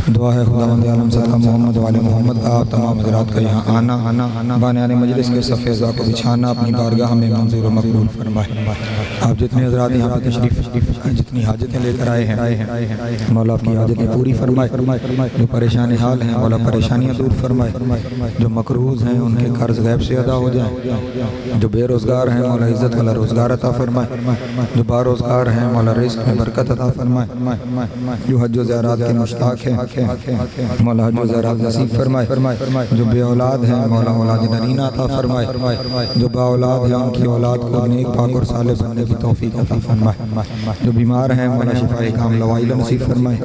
दुआ है खुदावंद आलम सदका मोहम्मद वाले मोहम्मद का आप तमाम हज़रात का यहाँ आना बानियाने मजलिस के सफ़ेज़ा को बिछाना अपनी बारगाह में मंजूर व मकबूल फरमाए। आप जितने हज़रात यहाँ पर तशरीफ़ जितनी हाजतें लेकर आए हैं मौला आपकी हाजतें पूरी फरमाए। जो परेशान हाल हैं मौला परेशानियाँ दूर फरमाए। जो मकरूज़ हैं उनके कर्ज़ गैब से अदा हो जाएँ। जो बेरोज़गार हैं मौला इज़्ज़त वाला रोज़गार अता फरमाए। जो बारोज़गार हैं मौला रिज़्क़ में बरकत अता फरमाए। जो हज व ज़ियारत के मुश्ताक़ हैं मौला हज व ज़ियारत नसीब फरमाए। जो बे औलाद हैं मौला औलाद नरीना अता फरमाए। जो बा औलाद हैं उनकी औलाद को नेक पाक और साले बनने की तौफीक अता फरमाए। जो बीमार हैं मौला शिफाए काम लवाइल नसीब फरमाए।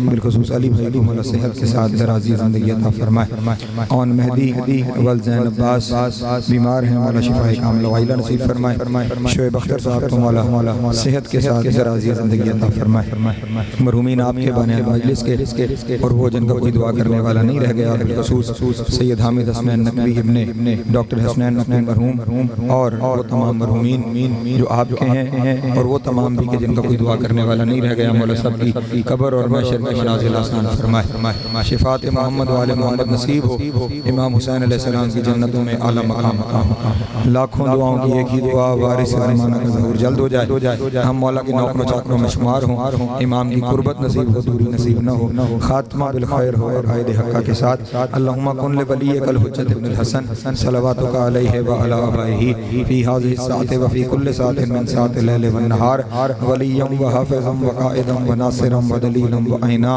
बिलखुसूस अली भाई को मौला सेहत के साथ दराज़ी ज़िंदगी अता फरमाए। औन मेहदी वल ज़ैन अब्बास बीमार हैं मौला शिफाए काम लवाइल नसीब फरमाए। शोएब अख्तर साहब को मौला सेहत के साथ दराज़ी ज़िंदगी अता फरमाए। मरहूमीन आपके बने मजलिस के और वो जिनका कोई दुआ करने वाला नहीं रह गया। बिलखुसूस सैयद हामिद हसनैन नकवी इब्ने डॉक्टर हसनैन नकवी मरहूम और वो तमाम मरहूमीन जो आपके हैं और वो तमाम भी के जिनका कोई दुआ करने वाला नहीं रह गया। मौला सब की कब्र और महशर में मनाज़िल आसान फरमाए। शिफात मोहम्मद वाले मोहम्मद नसीब हो। इमाम हुसैन अलैहिस्सलाम की जन्नतों में आला मकाम। लाखों दुआओं की एक ही दुआ वारिस ज़माना का ज़हूर जल्द हो जाए। हम मौला के नौकरों चाकरों में शुमार हों। इमाम की कुर्बत नसीब हो दूरी नसीब न हो। खात्मा बिल खैर हो और आयद हक्का के साथ। अल्लाहुम्मा कुन लि वलिय्यिकल हुज्जत इब्नुल हसन सलवातुका अलैहि व अला आबाइही फी हाज़िहि साअति व फी कुल्लि साअतिन मिन साअतिल लैलि वन नहार वलिय्यन व हाफ़िज़न व क़ाइदन व नासिरन व दलीलन व ऐना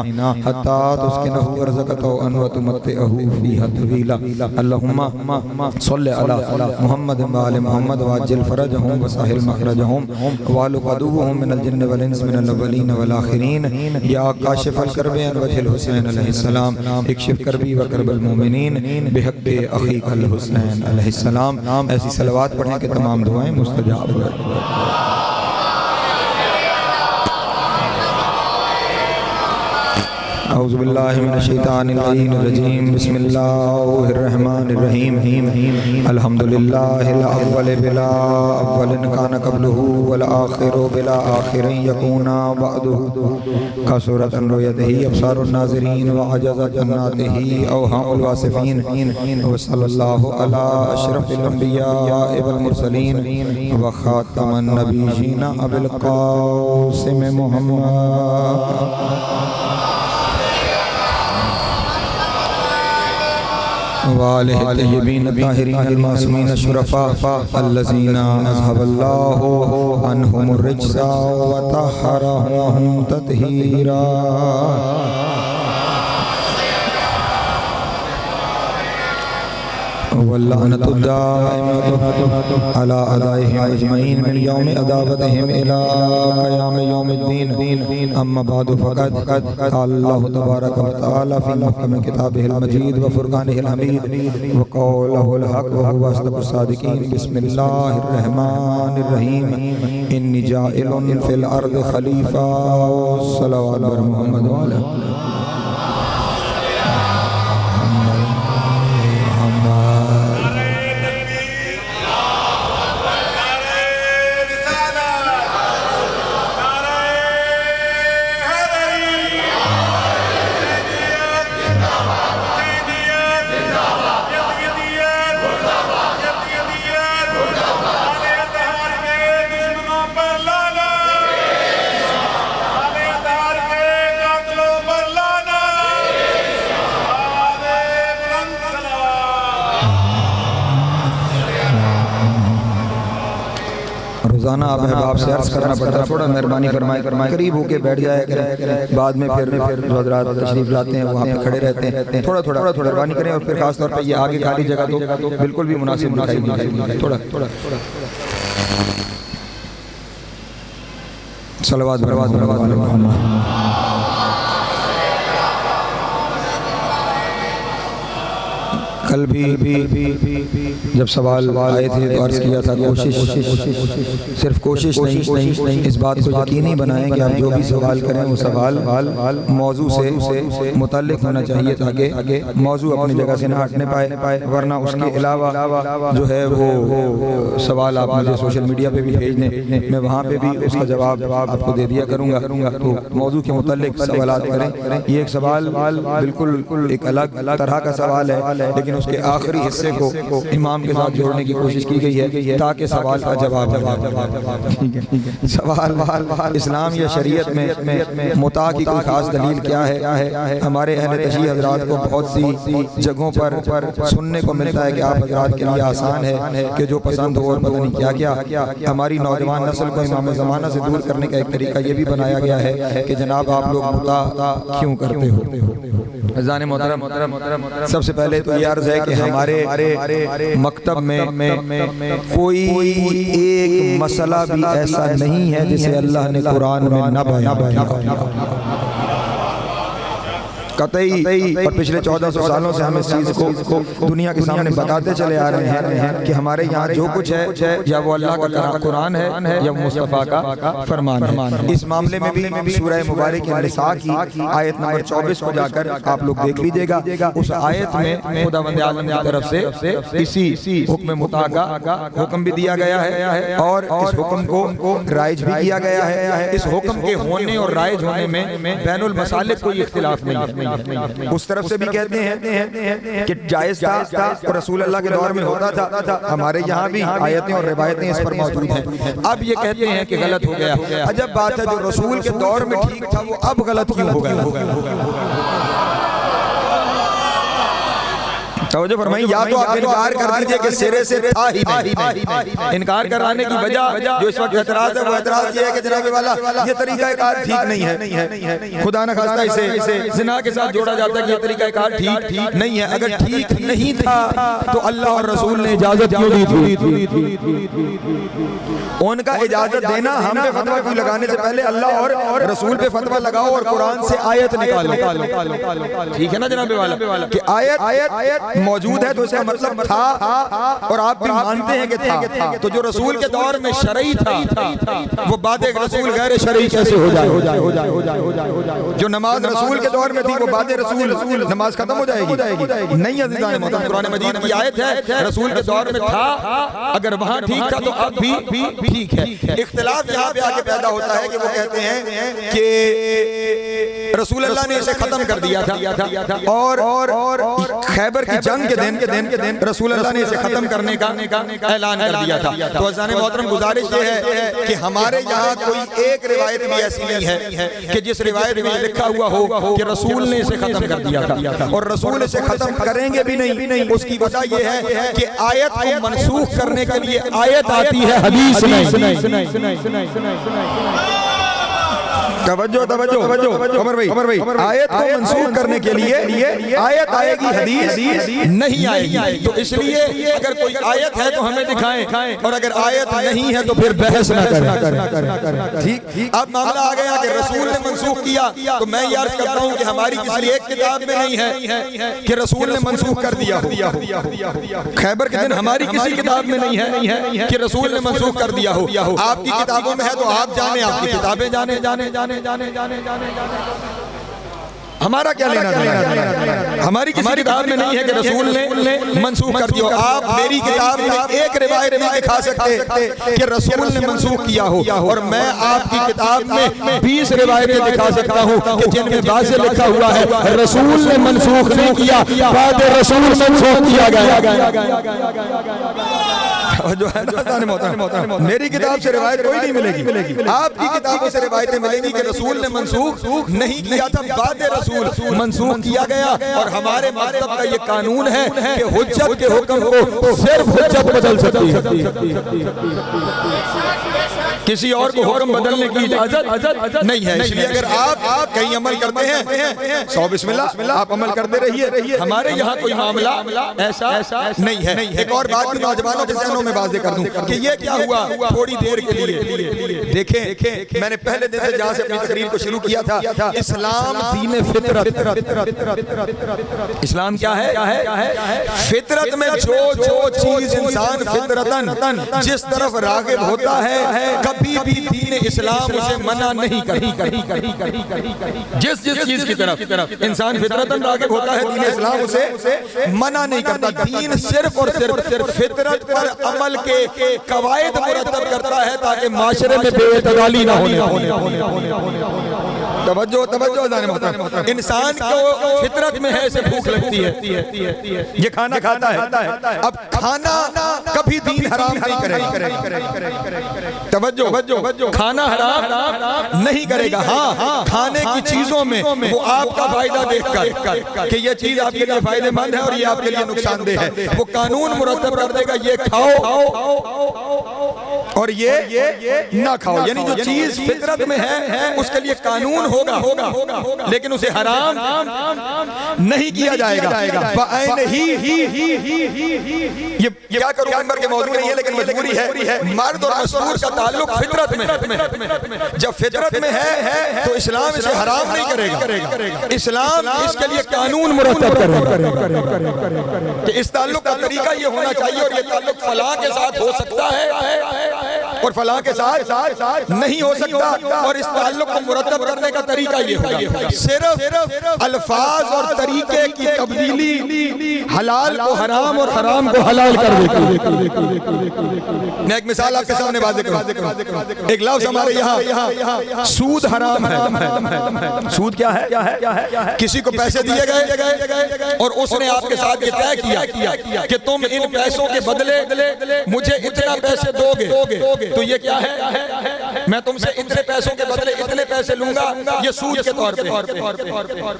हत्ता तुस्किनहु अर्ज़क़तहु अन व तुमत्तिअहु फ़ीहा तवीला। अल्लाहुम्मा सल्लि अला मुहम्मद व आलि मुहम्मद व अज्जिल फ़रजहुम व साहिल मख़रजहुम व अहलु अदुव्वुहुम मिनल जिन्न वल इंस मिनल अव्वलीन वल आख़िरीन या काशिफ़ल कर्बि अन वजहिल हुसैन अलैहिस्सलाम इक्शिफ़ कर्बी व कर्बल मोमिनीन बिहक़्क़ि अख़ीकल हुसैन अलैहिस्सलाम। ऐसी सलवात पढ़ें कि तमाम दुआएं मुस्तजाब हो। औज़ु बिल्लाहि मिनश शैतानिर रजीम बिस्मिल्लाहिर रहमानिर रहीम। अल्हम्दुलिल्लाहिल अव्वल बिला अव्वलिन कान क़ब्लुहु वल आख़िरु बिला आख़िरिन यकूना बअदुहु कसरत अन रुयतिही अब्सारुन नाज़िरीन व अजज़त अन्नातिही अवहामुल वासिफ़ीन व सल्लल्लाहु अला अशरफिल अंबिया वल मुरसलीन व ख़ातमन नबिय्यीन अबिल क़ासिम मुहम्मद वालिहि तय्यबीन ताहिरीन अल-मासूमीन अश-शुरफ़ा अल्लज़ीना अज़हबल्लाहु अन्हुमुर रिज्सा व तहहरहुम तत्हीरा। वल्लअनतु दाइमतु अला अदाइहिम अजमईन मिन यौम अदावतिहिम इला क़याम यौमिद्दीन। अम्मा बअदु फ़क़द क़ाल अल्लाहु तबारक व तआला फ़ी मुहकम किताबिहिल मजीद व फ़ुरक़ानिहिल हमीद व क़ौलुहुल हक़ व हुवा अस्दक़ुस सादिक़ीन। बिस्मिल्लाहिर रहमानिर रहीम। इन्नी जाइलुन फ़िल अर्दि ख़लीफ़ा। सल्लल्लाहु अलैहि मुहम्मद व अला रोज़ाना आप अहबाब से अर्ज़ करना पड़ता है। थोड़ा मेहरबानी फरमाए करीब होके बैठ जाया करें। बाद में फिर जो हज़रात तशरीफ़ लाते हैं वहाँ पे खड़े रहते हैं। थोड़ा मेहरबानी करें और फिर खास तौर पे ये आगे खाली जगह तो बिल्कुल भी मुनासिब दिखाई थोड़ा सलवात कल भी जब सवाल आए थे तो अर्ज़ किया था कोशिश, सिर्फ कोशिश नहीं, इस बात को यकीनी बनाएं कि आप जो भी सवाल करें वो सवाल मौजू से मुताल्लिक होना चाहिए, ताकि मौजू अपनी जगह से ना हटने पाए, वरना उसके अलावा जो है वो सवाल आप मुझे सोशल मीडिया पे भी भेज दें, मैं वहाँ पे भी उसका जवाब आपको दे दिया करूँगा। तो मौजू के मुताल्लिक सवालात करें। ये एक सवाल बिल्कुल एक अलग तरह का सवाल है, लेकिन उसके आखिरी हिस्से को इमाम के साथ जोड़ने की कोशिश की गई है ताकि सवाल का जवाब है। सवाल इस्लाम या शरीयत में मुता की कोई खास दलील क्या है? हमारे अहले तशरीह हज़रात को बहुत सी जगहों पर सुनने को मिलता है कि आप हज़रात के लिए आसान है कि जो पसंद हो और पता नहीं क्या क्या। हमारी नौजवान नस्ल को इमाम ज़माना से दूर करने का एक तरीका ये भी बनाया गया है कि जनाब आप लोग मुता क्यों करते हो? अज़ान मोहतरम, सबसे पहले तो ये अर्ज़ है कि हमारे मकतब में कोई एक मसला भी ऐसा नहीं है जिसे अल्लाह ने कुरान में न बयां किया कतई। और पिछले 1400 सालों से हम इस चीज़ को दुनिया के सामने बताते चले आ रहे हैं कि हमारे यहाँ जो कुछ है या वो अल्लाह का कुरान है या मुस्तफ़ा का फरमान है। इस मामले में भी सूरह मुबारक निसा की आयत नंबर 24 को जाकर आप लोग देख लीजिएगा। उस आयत में खुदावंद आलम की तरफ से इसी हुक्म मुता का हुक्म भी दिया गया है और इस हुक्म को राइज भी किया गया है। इस हुक्म के होने और राइज होने में बैनुल मसालिक कोई इख्तिलाफ नहीं है। उस तरफ से भी कहते हैं कि जायज था और रसूल अल्लाह के दौर में होता था। हमारे यहाँ भी आयतें और रिवायतें इस पर मौजूद हैं। अब ये कहते हैं कि गलत हो गया। अजब बात है, जो रसूल के दौर में ठीक था वो अब गलत क्यों हो गया? तवज्जो फरमाइए। या तो आप इनकार कर दीजिए कि सिरे से था ही नहीं। इनकार कराने की वजह जो इस वक्त एतराज है वो एतराज ये है कि जनाब वाला ये तरीका-ए-कार ठीक नहीं है। खुदा न खास्ता इसे जिना के साथ जोड़ा जाता है कि ये तरीका-ए-कार ठीक नहीं है। अगर ठीक नहीं था तो अल्लाह और रसूल ने इजाजत क्यों दी थी? उनका इजाजत देना, हम पे फतवा क्यों लगाने से पहले अल्लाह और रसूल पे फतवा लगाओ और कुरान से आयत निकालो। ठीक है ना जनाब वाला कि आयत मौजूद है तो इसका मतलब था और आप भी मानते हैं कि था। तो जो रसूल के दौर में शरई था वो बात रसूल गैर शरई कैसे हो जाए? जो नमाज रसूल के दौर में थी वो बात रसूल नमाज खत्म हो जाएगी? नहीं अज़ीज़ान मोहतरम, कुरान मजीद की आयत है रसूल के दौर में था, अगर वहाँ ठीक था तो अब भी ठीक है। इख्तिलाफ यहाँ पे आके पैदा होता है कि वो कहते हैं कि रसूल अल्लाह ने इसे खत्म कर दिया था और खैबर की जंग के दिन रसूल अल्लाह ने इसे खत्म करने का ऐलान कर दिया था। तो अज़ान मोहतरम गुजारिश ये है कि हमारे यहाँ कोई एक रिवायत भी ऐसी नहीं है कि जिस रिवायत में लिखा हुआ हो कि रसूल ने इसे खत्म कर दिया था और रसूल इसे खत्म करेंगे भी नहीं। उसकी वजह ये है कि आयत को मनसूख करने के लिए आयत आती है, हदीस नहीं। तवज्जो अमर भाई, आयत को मंसूख करने के लिए आयत आएगी, हदीस नहीं आएगी। तो इसलिए अगर कोई आयत है तो हमें दिखाएं और अगर आयत नहीं है तो फिर बहस न करें। ठीक, अब मामला आ गया कि रसूल ने मंसूख किया, तो मैं ये अर्ज करता हूँ कि हमारी किसी एक किताब में नहीं है कि रसूल ने मंसूख कर दिया हो। खैबर के दिन हमारी किसी किताब में नहीं है कि रसूल ने मंसूख कर दिया हो। आपकी किताबों में है तो आप जाने, आपकी किताबें जाने। हमारा क्या लेना देना? हमारी किसी किताब में नहीं है कि रसूल ने मंसूख कर दिया। आप मेरी किताब में एक रिवायत नहीं दिखा सकते कि रसूल ने मंसूख किया हो, और मैं आपकी किताब में 20 रिवायतें दिखा सकता हूँ कि जिनमें वाज़ेह लिखा हुआ है रसूल ने मंसूख नहीं किया, बाद रसूल मंसूख किया गया। जो है ना, मेरी किताब से रिवायत कोई नहीं मिलेगी। आपकी किताबों से रिवायतें मिलेंगी कि रसूल ने मंसूख नहीं किया था, बाद रसूल मंसूख किया गया। और हमारे मज़हब का ये कानून है कि हुज्जत के हुक्म को सिर्फ हुज्जत बदल सकती है। किसी और को हुक्म बदलने की इजाजत नहीं है। इसलिए अगर आप कहीं अमल करते हैं, सौ बिस्मिल्लाह, आप अमल करते रहिए। हमारे यहाँ कोई मामला ऐसा नहीं है। एक और बात भी नौजवानों के ज़हनों में वाज़ेह कर दूं कि ये क्या हुआ थोड़ी देर के लिए। देखें, मैंने पहले दिन से जहाँ से अपनी तकरीर को शुरू किया था, इस्लाम दीन फितरत। इस्लाम क्या है? फितरत में जो चीज इंसान फितरतन जिस तरफ रागिब होता है, कभी भी दीन इस्लाम उसे मना नहीं करी। जिस चीज की तरफ इंसान फितरतन रागिब होता है, दीन इस्लाम उसे मना नहीं करता। दीन सिर्फ और सिर्फ फितरत पर अमल के कवायद मुरतब करता है ताकि माशरे में बेइतदाली ना होने। तवज्जो इंसान को फितरत में है, इसे भूख लगती है, ये खाना खाता है। अब खाना कभी दीन हराम नहीं करेगा। तवज्जो, खाना हराम नहीं करेगा। हाँ, खाने की चीजों में वो आपका फायदा देखकर कि ये चीज आपके लिए फायदेमंद है और ये आपके लिए नुकसानदेह है, वो कानून मुरतब कर देगा, ये खाओ और ये ना खाओ। यानी जो चीज फितरत में है उसके लिए कानून होगा, लेकिन उसे हराम नहीं किया जाएगा। ये क्या करूं, नंबर के मौजूद नहीं है, लेकिन मजबूरी है। मर्द और मस्तूर का ताल्लुक फितरत में। जब फितरत में है तो इस्लाम इसे हराम नहीं करेगा, इस्लाम इसके लिए कानून मुरतब करेगा कि इस ताल्लुक का तरीका ये होना चाहिए और ये ताल्लुक फलां के साथ हो सकता है और फलां के साथ नहीं हो सकता, और इस ताल्लुक को मुरतब करने का तरीका ये होगा। सिर्फ अल्फाज और तरीके की तब्दीली हलाल को हराम और हराम को हलाल कर देगी। मैं एक मिसाल आपके सामने वाज़ेह करूं। एक लफ्ज़ हमारे यहाँ सूद हराम है। सूद क्या है? किसी को पैसे दिए गए और उसने आपके साथ ये तय किया कि तुम इन पैसों के बदले मुझे इतना पैसे दोगे, तो ये क्या है? मैं तुमसे इतने पैसों के बदले इतने पैसे लूंगा, ये सूद के तौर पे।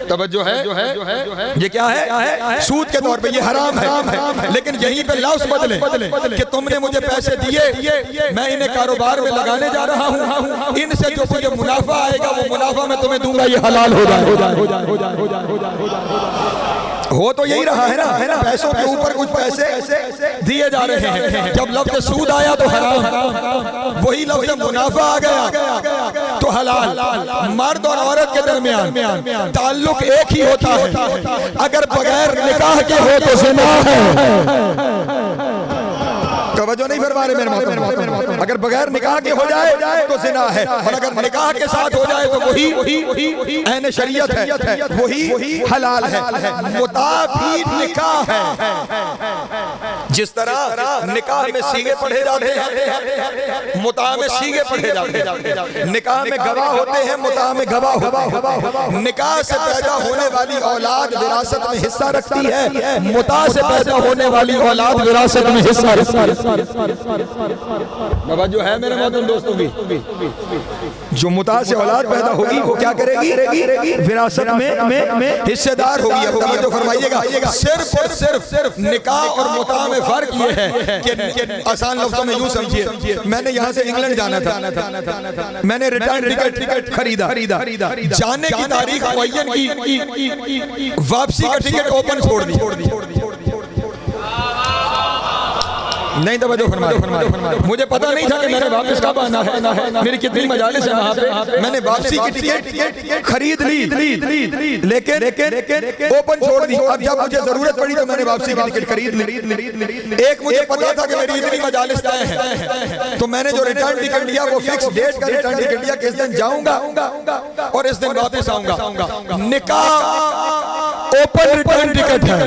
तवज्जो है, ये क्या है? सूद के तौर पे, ये हराम है। लेकिन यहीं पे लफ्ज़ बदले कि तुमने मुझे पैसे दिए, मैं इन्हें कारोबार में लगाने जा रहा हूँ, इनसे जो मुझे मुनाफा आएगा वो मुनाफा मैं तुम्हें दूंगा, ये हलाल हो हो तो यही रहा है ना। पैसों के ऊपर कुछ पैसे दिए जा रहे हैं। जब लफ्ज़ सूद आया तो हराम, वही लफ्ज़ मुनाफा आ गया तो हलाल। मर्द और औरत के दरमियान ताल्लुक एक ही होता है, अगर बगैर निकाह के हो तो ज़िना है। तवज्जो नहीं फरमा रहे मेरे मोहतरम। अगर बगैर निकाह के हो जाए तो ज़िना है, और अगर निकाह के साथ हो जाए तो वही ऐन शरीयत है, वही हलाल है। मुताबिक निकाह है। जिस तरह निकाह में सीगे पढ़े जाते हैं, मुताह में सीगे पढ़े जाते हैं। निकाह में गवाह होते हैं, मुताह में गवाह। निकाह से पैदा होने वाली औलाद विरासत में हिस्सा रखती है, मुताह से पैदा होने वाली औलाद विरासत में हिस्सा रखती है। बाबा जो है मेरे मोहतरम दोस्तों भी, जो मुताह से औलाद पैदा होगी वो क्या करेगी? विरासत में हिस्सेदार होगी। अब तो फरमाइएगा, सिर्फ और सिर्फ निकाह और मुताह में फर्क ये है कि आसान लफ्ज़ों में यूं समझिए, मैंने यहाँ से इंग्लैंड जाना था, मैंने रिटर्न टिकट खरीदा, जाने की तारीख मुअय्यन की, वापसी का टिकट ओपन छोड़ दी। नहीं तवज्जो फरमा। मुझे पता नहीं था कि मैंने वापस कब आना है, मेरी कितनी मजालिस है वहाँ पे। मैंने वापसी की टिकट खरीद ली, लेकिन ओपन छोड़ दी। अब जब मुझे जरूरत पड़ी तो मैंने वापसी की टिकट खरीद ली। एक मुझे पता था कि मेरी इतनी मजालिस तय है, तो मैंने जो रिटर्न टिकट लिया वो फिक्स डेट का रिटर्न टिकट लिया कि इस दिन जाऊंगा और इस दिन वापस आऊंगा। निकाह ओपन रिटर्न टिकट है।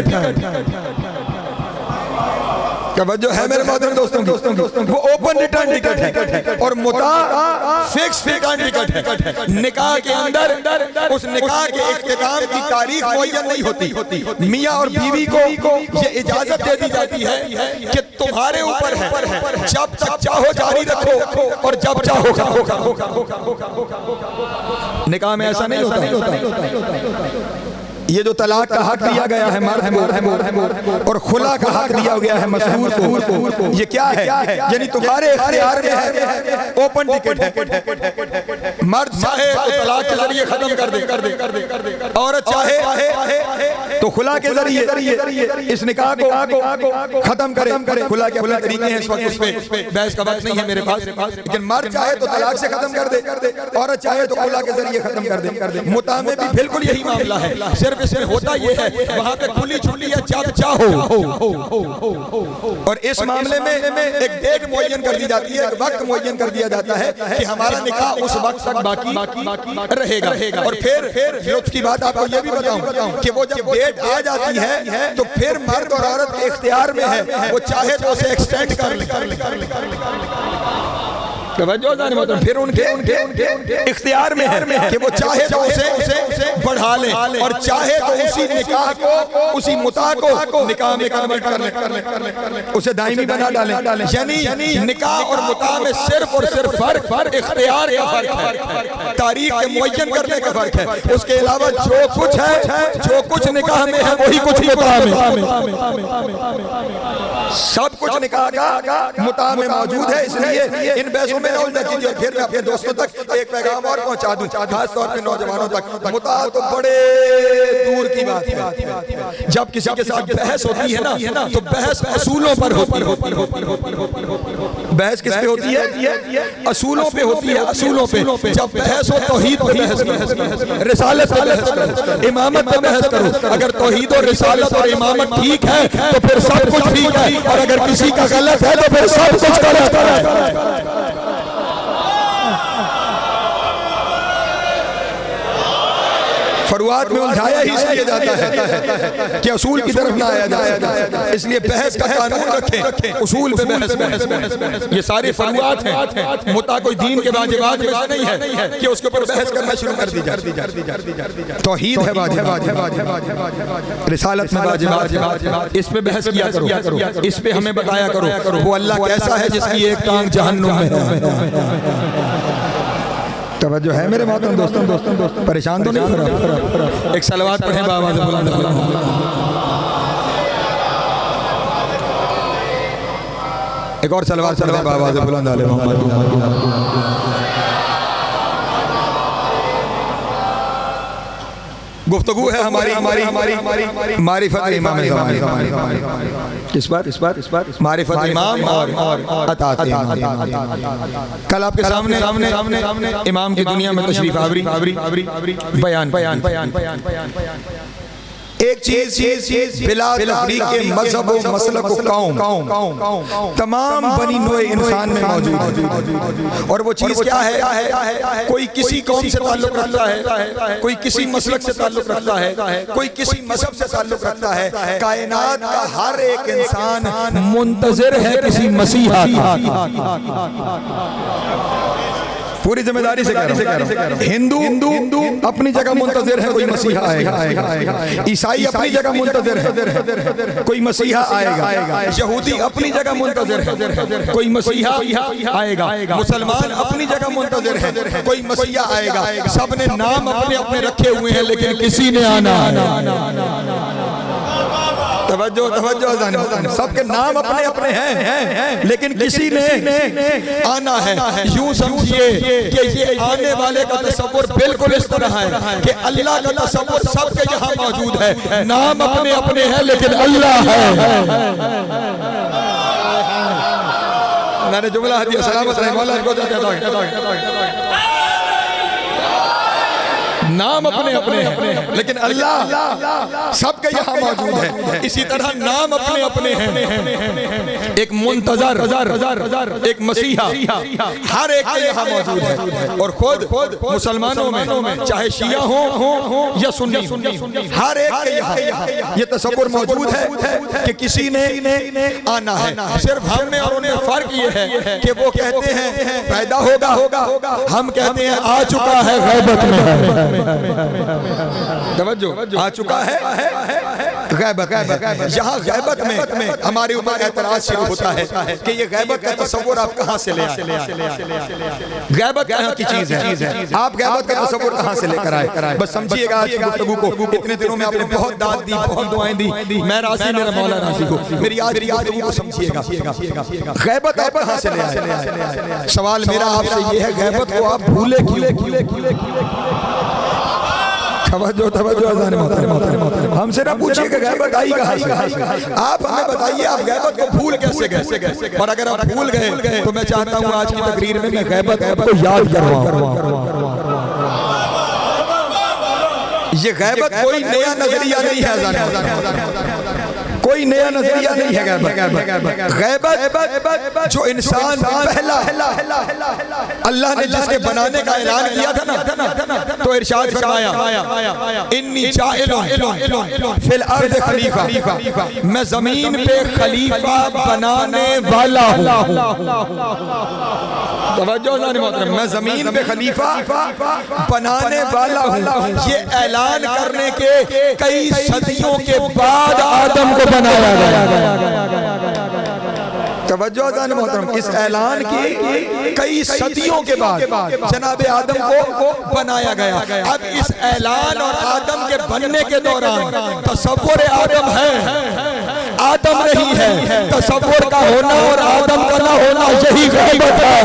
तवज्जो है मेरे मोहतरम दोस्तों, वो ओपन रिटर्न टिकट है और मुताह फिक्स रिटर्न टिकट है। निकाह के अंदर उस निकाह के इख्तिताम की तारीख मुअय्यन नहीं होती। मियाँ और बीवी को ये इजाजत दे दी जाती है कि तुम्हारे ऊपर है, जब तक चाहो जारी रखो और जब चाहो खाओ। निकाह में ऐसा नहीं होता। ये जो तलाक का हक दिया गया है मर्द को और खुला का हक दिया गया है मसरूर को, ये क्या है? यानी तुम्हारे इख्तियार में है, ओपन टिकट है। मर्द चाहे तो तलाक के जरिए खत्म कर दे, औरत चाहे तो खुला के जरिए इस निकाह को खत्म करे। खुला के खुला तरीके हैं, इस वक्त उस पे बहस का वक्त नहीं है मेरे पास, लेकिन मर्द चाहे तो तलाक से खत्म कर दे, औरत चाहे तो खुला के जरिए खत्म कर दे। मुता में भी बिल्कुल यही मामला है, सिर्फ इसमें होता यह है वहां पे खुली छुट्टी है जब चाहो, और इस मामले में एक डेट मुअय्यन कर दी जाती है, एक वक्त मुअय्यन कर दिया जाता है कि हमारा निकाह उस वक्त तक बाकी रहेगा। और फिर लुत्फ की बात आपको यह भी बताऊं कि वो जब डेट आ जाती है तो फिर मर्द और औरत के इख्तियार में है, वो चाहे तो उसे एक्सटेंड कर ले, फिर उनके इख्तियार में है कि वो चाहे तो उसे बढ़ा ले और चाहे तो उसी निकाह को, उसी मुता को निकाह में कन्वर्ट कर ले, उसे दायमी बना डाले। यानी निकाह और मुता में सिर्फ और सिर्फ फर्क इख्तियार का फर्क है, तारीख के मुअय्यन करने का फर्क है। उसके अलावा जो कुछ है, जो कुछ निकाह में है वही कुछ मुता में, सब कुछ निकाह का मुता में मौजूद है। इसलिए इन बहसों में न उलझा कीजिए। फिर मैं अपने दोस्तों तक एक पैगाम और पहुंचा दूं, खास तौर पे नौजवानों तक, मुता तो बड़े दूर की बात है। जब किसी के साथ बहस होती है ना तो बहस असूलों पर होती है। बहस किस पे होती है? असूलों पे होती है, असूलों पे। जब बहस हो तौहीद पे बहस करो, रिसालत पे बहस करो, इमामत पे बहस करो। अगर तौहीद और रिसालत और इमामत ठीक है तो फिर सब कुछ ठीक है, और अगर किसी का गलत है तो फिर सब कुछ गलत है। फरुआत में उलझाया ही इसलिए जाता है कि असूल की तरफ ना आया जाए, इसलिए बहस का कानून रखें, उसूल पे बहस। ये सारी फरुआत हैं, मुता कोई दीन के वाजिबात में से नहीं है कि उसके ऊपर बहस करना शुरू कर दी जाए। तौहीद है वाजिब, रिसालत में वाजिबात, इस पे बहस किया करो, इस पे हमें बताया करो वो अल्लाह कैसा है जिसकी एक टांग जहन्नुम में है। तवज्जो है मेरे मोहतरम दोस्तों, परेशान तो नहीं हो रहा? एक सलवात पढ़ें बाबा बुलंद। एक और सलवात पढ़ें बाबा बुलंद आले मोहम्मद। गुफ्तगू है हमारी मारिफत इमाम ज़माने, इस बार मारिफत इमाम और अतात इमाम। कल आपके सामने इमाम की दुनिया में तशरीफ आवरी बयान एक चीज बिला तफरीक के मज़हब व मसलक व कौम तमाम बनी नोए इंसान में मौजूद है, और वो चीज क्या है? कोई किसी कौम से ताल्लुक रखता है, कोई किसी मसलक से ताल्लुक रखता है, कोई किसी मजहब से ताल्लुक रखता है। कायनात का हर एक इंसान मुंतज़िर है किसी मसीहा की। पूरी जिम्मेदारी से कह रहा हूं। हिंदू अपनी जगह मुंतज़िर है, कोई मसीहा आएगा। ईसाई अपनी जगह मुंतज़िर है, कोई मसीहा आएगा। यहूदी अपनी जगह मुंतज़िर है, कोई मसीहा आएगा। मुसलमान अपनी जगह मुंतज़िर है, कोई मसीहा आएगा। सबने नाम अपने अपने रखे हुए हैं, लेकिन किसी ने आना तवज्जो, सबके नाम अपने अपने हैं, लेकिन किसी ने आना है। यूं समझिए कि ये आने वाले का तसव्वुर बिल्कुल इस तरह है कि अल्लाह का तसव्वुर सबके यहाँ मौजूद है, नाम अपने अपने हैं लेकिन अल्लाह है। मैंने जुमला दिया, सलामत रहे मौला को, नाम अपने अपने हैं लेकिन अल्लाह सबके यहाँ मौजूद है। इसी तरह नाम अपने अपने हैं, एक मुंतज़र, एक मसीहा हर एक के यहाँ मौजूद है। और खुद मुसलमानों में चाहे शिया हो या सुन्नी, हर एक के यहाँ ये तसव्वुर मौजूद है कि किसी ने आना है। सिर्फ हम में और उन्हें फर्क ये है कि वो कहते हैं पैदा होगा, हम कहते हैं आ चुका है, गैबत में है। तवज्जो आ चुका है गैबत। यहाँ गैबत में हमारे ऊपर एतराज शुरू होता है कि ये गैबत का तस्वुर आप कहाँ से ले आए। गैबत कहाँ की चीज है, आप गैबत का तस्वुर कहाँ से लेकर आए। बस समझिएगा आज की गुफ्तगू को। इतने दिनों में आपने बहुत दाद दी, बहुत दुआएं दी, मैं राजी, मेरा मौला राजी को। मेरी आज की गुफ्तगू को समझिएगा, गैबत आप कहाँ से ले आए। सवाल मेरा आपसे ये है, गैबत को आप भूले क्यों। हमसे ना पूछिए कि गैबत आई कहाँ से, आप हमें बताइए आप गैबत को भूल कैसे गए। और अगर आप भूल गए तो मैं चाहता हूँ आज की तकरीर में मैं गैबत को याद करवाऊं। ये गैबत कोई नया नजरिया नहीं है, कोई नया नजरिया नहीं है। गैबत जो इंसान पहला अल्लाह ने जिसके बनाने का ऐलान किया था ना, तो इरशाद फरमाया इन्नी जाइलुन फिल अर्द खलीफा, मैं जमीन पे खलीफा बनाने वाला हूँ। मैं जमीन पे खलीफा बनाने वाला हूँ। ये ऐलान करने के कई सदियों के बाद आदम को बनाया गया। तवज्जो मोहतरम, इस ऐलान की कई सदियों के बाद जनाब आदम को बनाया गया। अब इस ऐलान और आदम के बनने के दौरान तसव्वुर आदम है, आदम नहीं है। तसव्वुर का होना और आदम का ना होना यही गैबत है।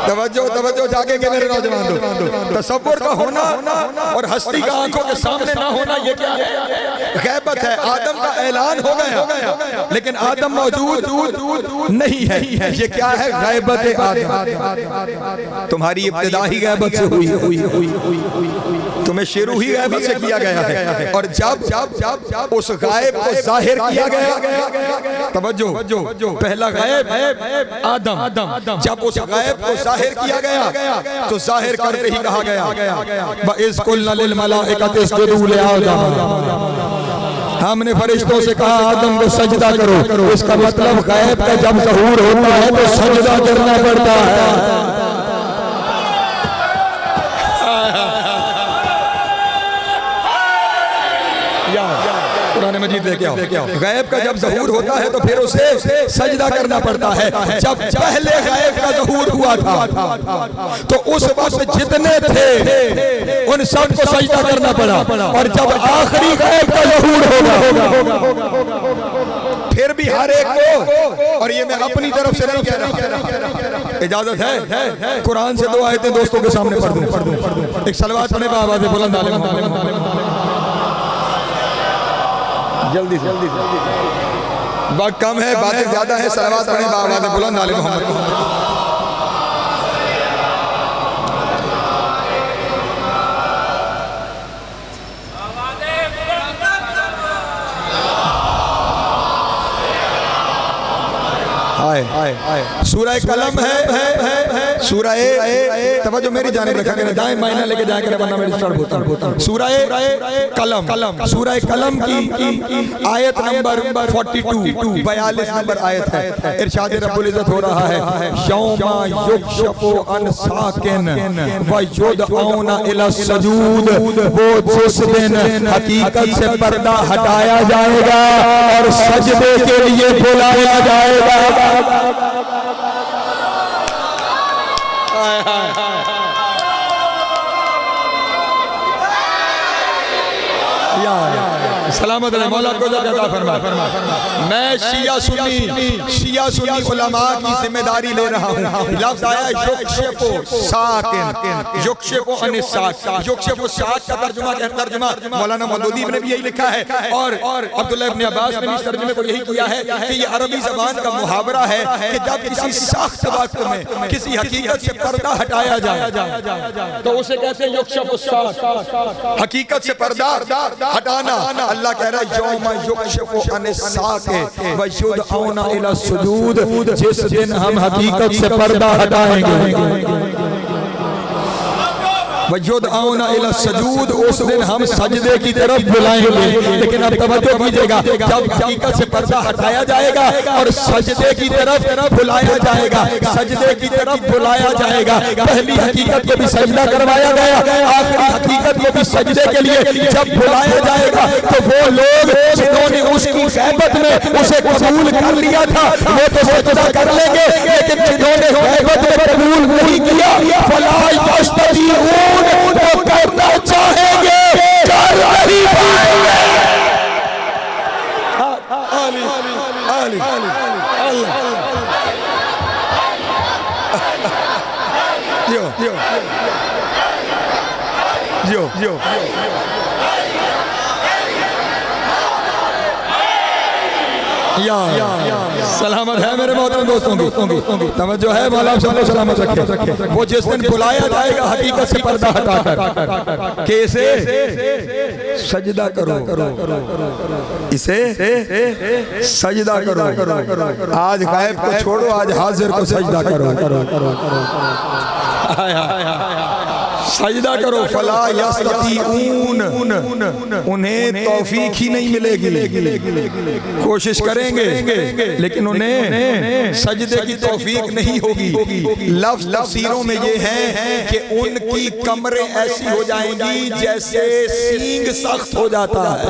तवज्जो जागे के मेरे नौजवान लोग, तसव्वुर का होना और हस्ती का आंखों के सामने ना होना ये क्या है, गैबत है। आदम का ऐलान हो गया लेकिन आदम मौजूद नहीं है। ये क्या है, गैबत आदम। तुम्हारी इब्तिदा ही गैबत से हुई, तुम्हें शुरू ही गैबत से किया गया है। और जब उस गायब को जाहिर किया गया, तवज्जो, पहला गायब आदम, जब उस गायब को जाहिर किया गया तो जाहिर करते ही कहा गया हमने फरिश्तों से कहा आदम को सजदा करो। इसका मतलब गायब का जब ज़हूर होता है तो सजदा करना पड़ता है। कुरान मजीद लेके आओ। गैब का जब ज़हूर होता है तो फिर उसे सजदा करना पड़ता है। जब पहले गैब का ज़हूर हुआ था तो उस वक्त जितने थे उन सबको सजदा करना पड़ा। और जब आखिरी गैब का ज़हूर होगा फिर भी हर एक को, और ये मैं अपनी तरफ से नहीं कह रहा, इजाजत है कुरान से दो आयतें दोस्तों के सामने पढ़ दूं। एक सलवात पढ़े आवाज़ बुलंद आले जल्दी से, वक्त कम है, बातें ज्यादा है। सलवात पढ़े आवाज़ बुलंद आले मोहम्मद। सूरह कलम है, सूरह तवज्जो मेरी जानिब रखा करें, दाएं मायना लेके जाया करें वरना मैं डिस्टर्ब होता हूं। सूरह कलम, सूरह कलम की आयत नंबर 42 नंबर आयत है। इरशाद रब्बुल इज्जत हो रहा है यौमा युक्शफु अन साकिन व युदऔना इला सजूद, वो जिस दिन हकीकत से पर्दा हटाया जाएगा और सजदे के लिए बुलाया जाएगा। सलामत मौला को मैं शिया सुन्नी उलमा की जिम्मेदारी ले रहा हूँ। लफ्ज़ आया युक्शफु साकिन, युक्शफु अन साक, युक्शफु साक का तर्जुमा मौलाना मौदूदी ने भी यही लिखा है और अब्दुल्लाह इब्न अब्बास ने भी इस तर्जुमे को यही किया है कि ये अरबी ज़बान का मुहावरा है कि जब किसी सख्त वक्त में किसी हकीकत से पर्दा हटाया जाए तो उसे कहते हैं युक्शफु साक, हकीकत से पर्दा हटाना। अल्लाह कह रहा है यौमा युक्शफु अन साक व युदऔना इला सुजूद, जिस दिन हम हकीकत से पर्दा हटाएंगे। वयुदऔना इला सजूद, उस दिन हम सजदे की तरफ बुलाएंगे। लेकिन अब तवज्जो कीजिएगा, जब हकीकत से पर्दा हटाया जाएगा और सजदे की तरफ बुलाया जाएगा, सजदे की तरफ बुलाया जाएगा। पहली हकीकत को भी सजदा करवाया गया, आखिरी हकीकत को भी सजदे के लिए जब बुलाया जाएगा तो वो लोग जिन्होंने उसकी गैबत में उसे कबूल कर लिया था वो तो सजदा कर लेंगे, लेकिन जिन्होंने गैबत में कबूल नहीं किया फला यस्ततीऊन, वो करना चाहेंगे कर नहीं पाएंगे। सलामत है मेरे मोहतरम दोस्तों की तवज्जो है, मौला आप सबको सलामत रखे। वो जिस दिन बुलाया जाएगा हकीकत से पर्दा हटाकर, कैसे सजदा करो, इसे सजदा करो। आज गायब को छोड़ो, आज हाजिर को सजदा करो, सजदा करो। फला यस्ततीऊन, उन्हें तौफीक ही नहीं मिलेगी, कोशिश करेंगे लेकिन उन्हें सजदे की तौफीक नहीं होगी। लफ्ज़ तफसीरों में ये है कि उनकी कमरें ऐसी हो जाएंगी जैसे सींग सख्त हो जाता है।